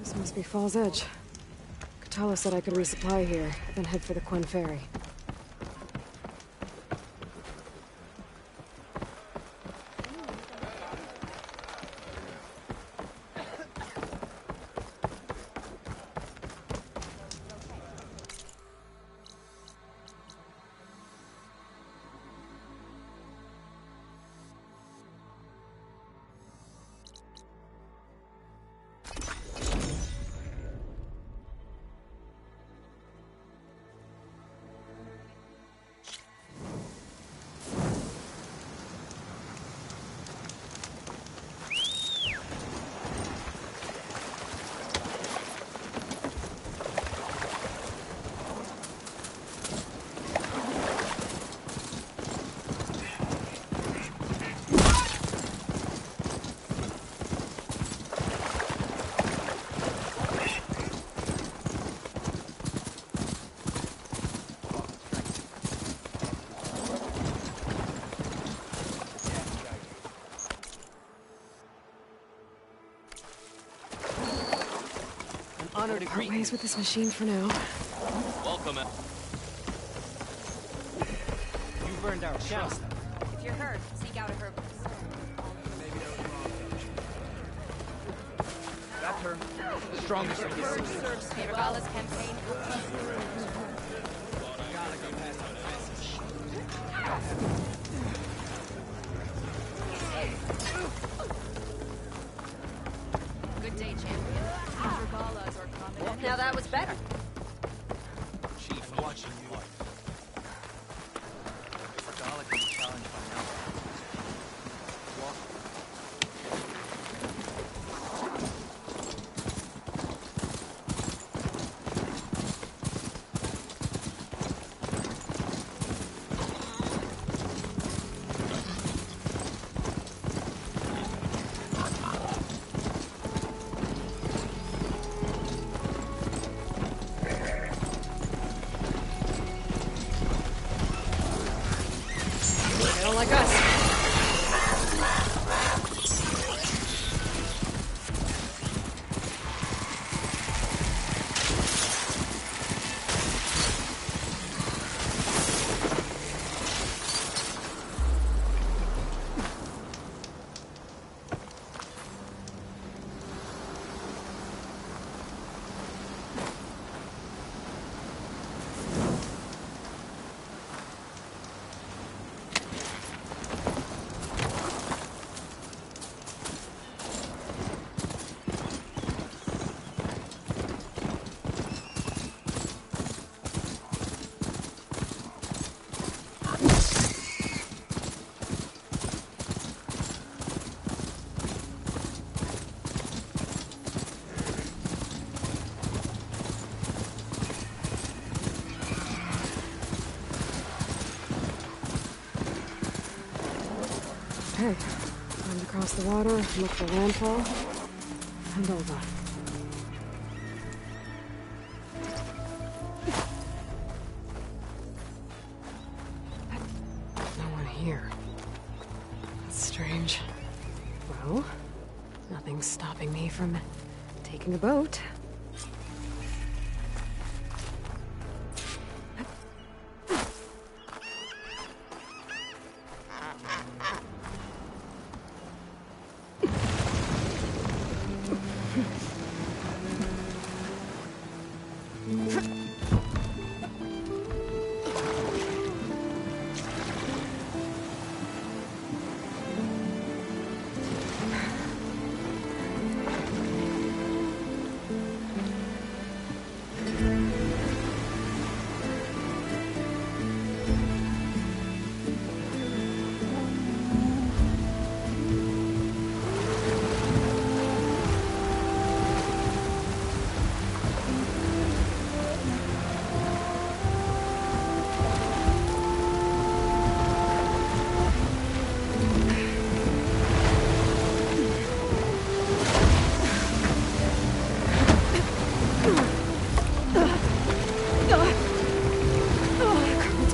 This must be Fall's Edge. Katala said I could resupply here, then head for the Quen Ferry. Honor to Part greet ways with this machine for now. Welcome. You burned our chest. If you're hurt, seek out a herbalist. Got her. The strongest of Purge serves Regala's campaign. Good day, champion. Regalas are common. Now that was better. Chief, I'm watching you. Regala can be challenged by now. They don't like us. Okay. Time to cross the water, look for landfall, and all done. No one here. That's strange. Well, nothing's stopping me from taking a boat.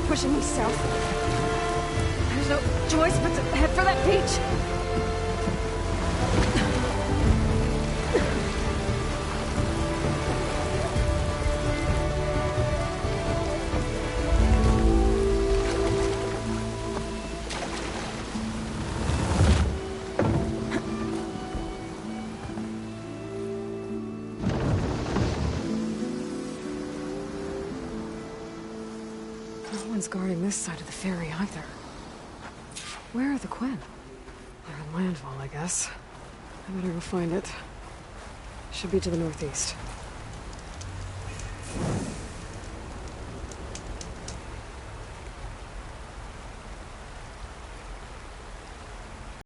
Pushing me south. There's no choice but to head for that beach. No one's guarding this side of the ferry either. Where are the Quen? They're in landfall, I guess. I better go find it. Should be to the northeast.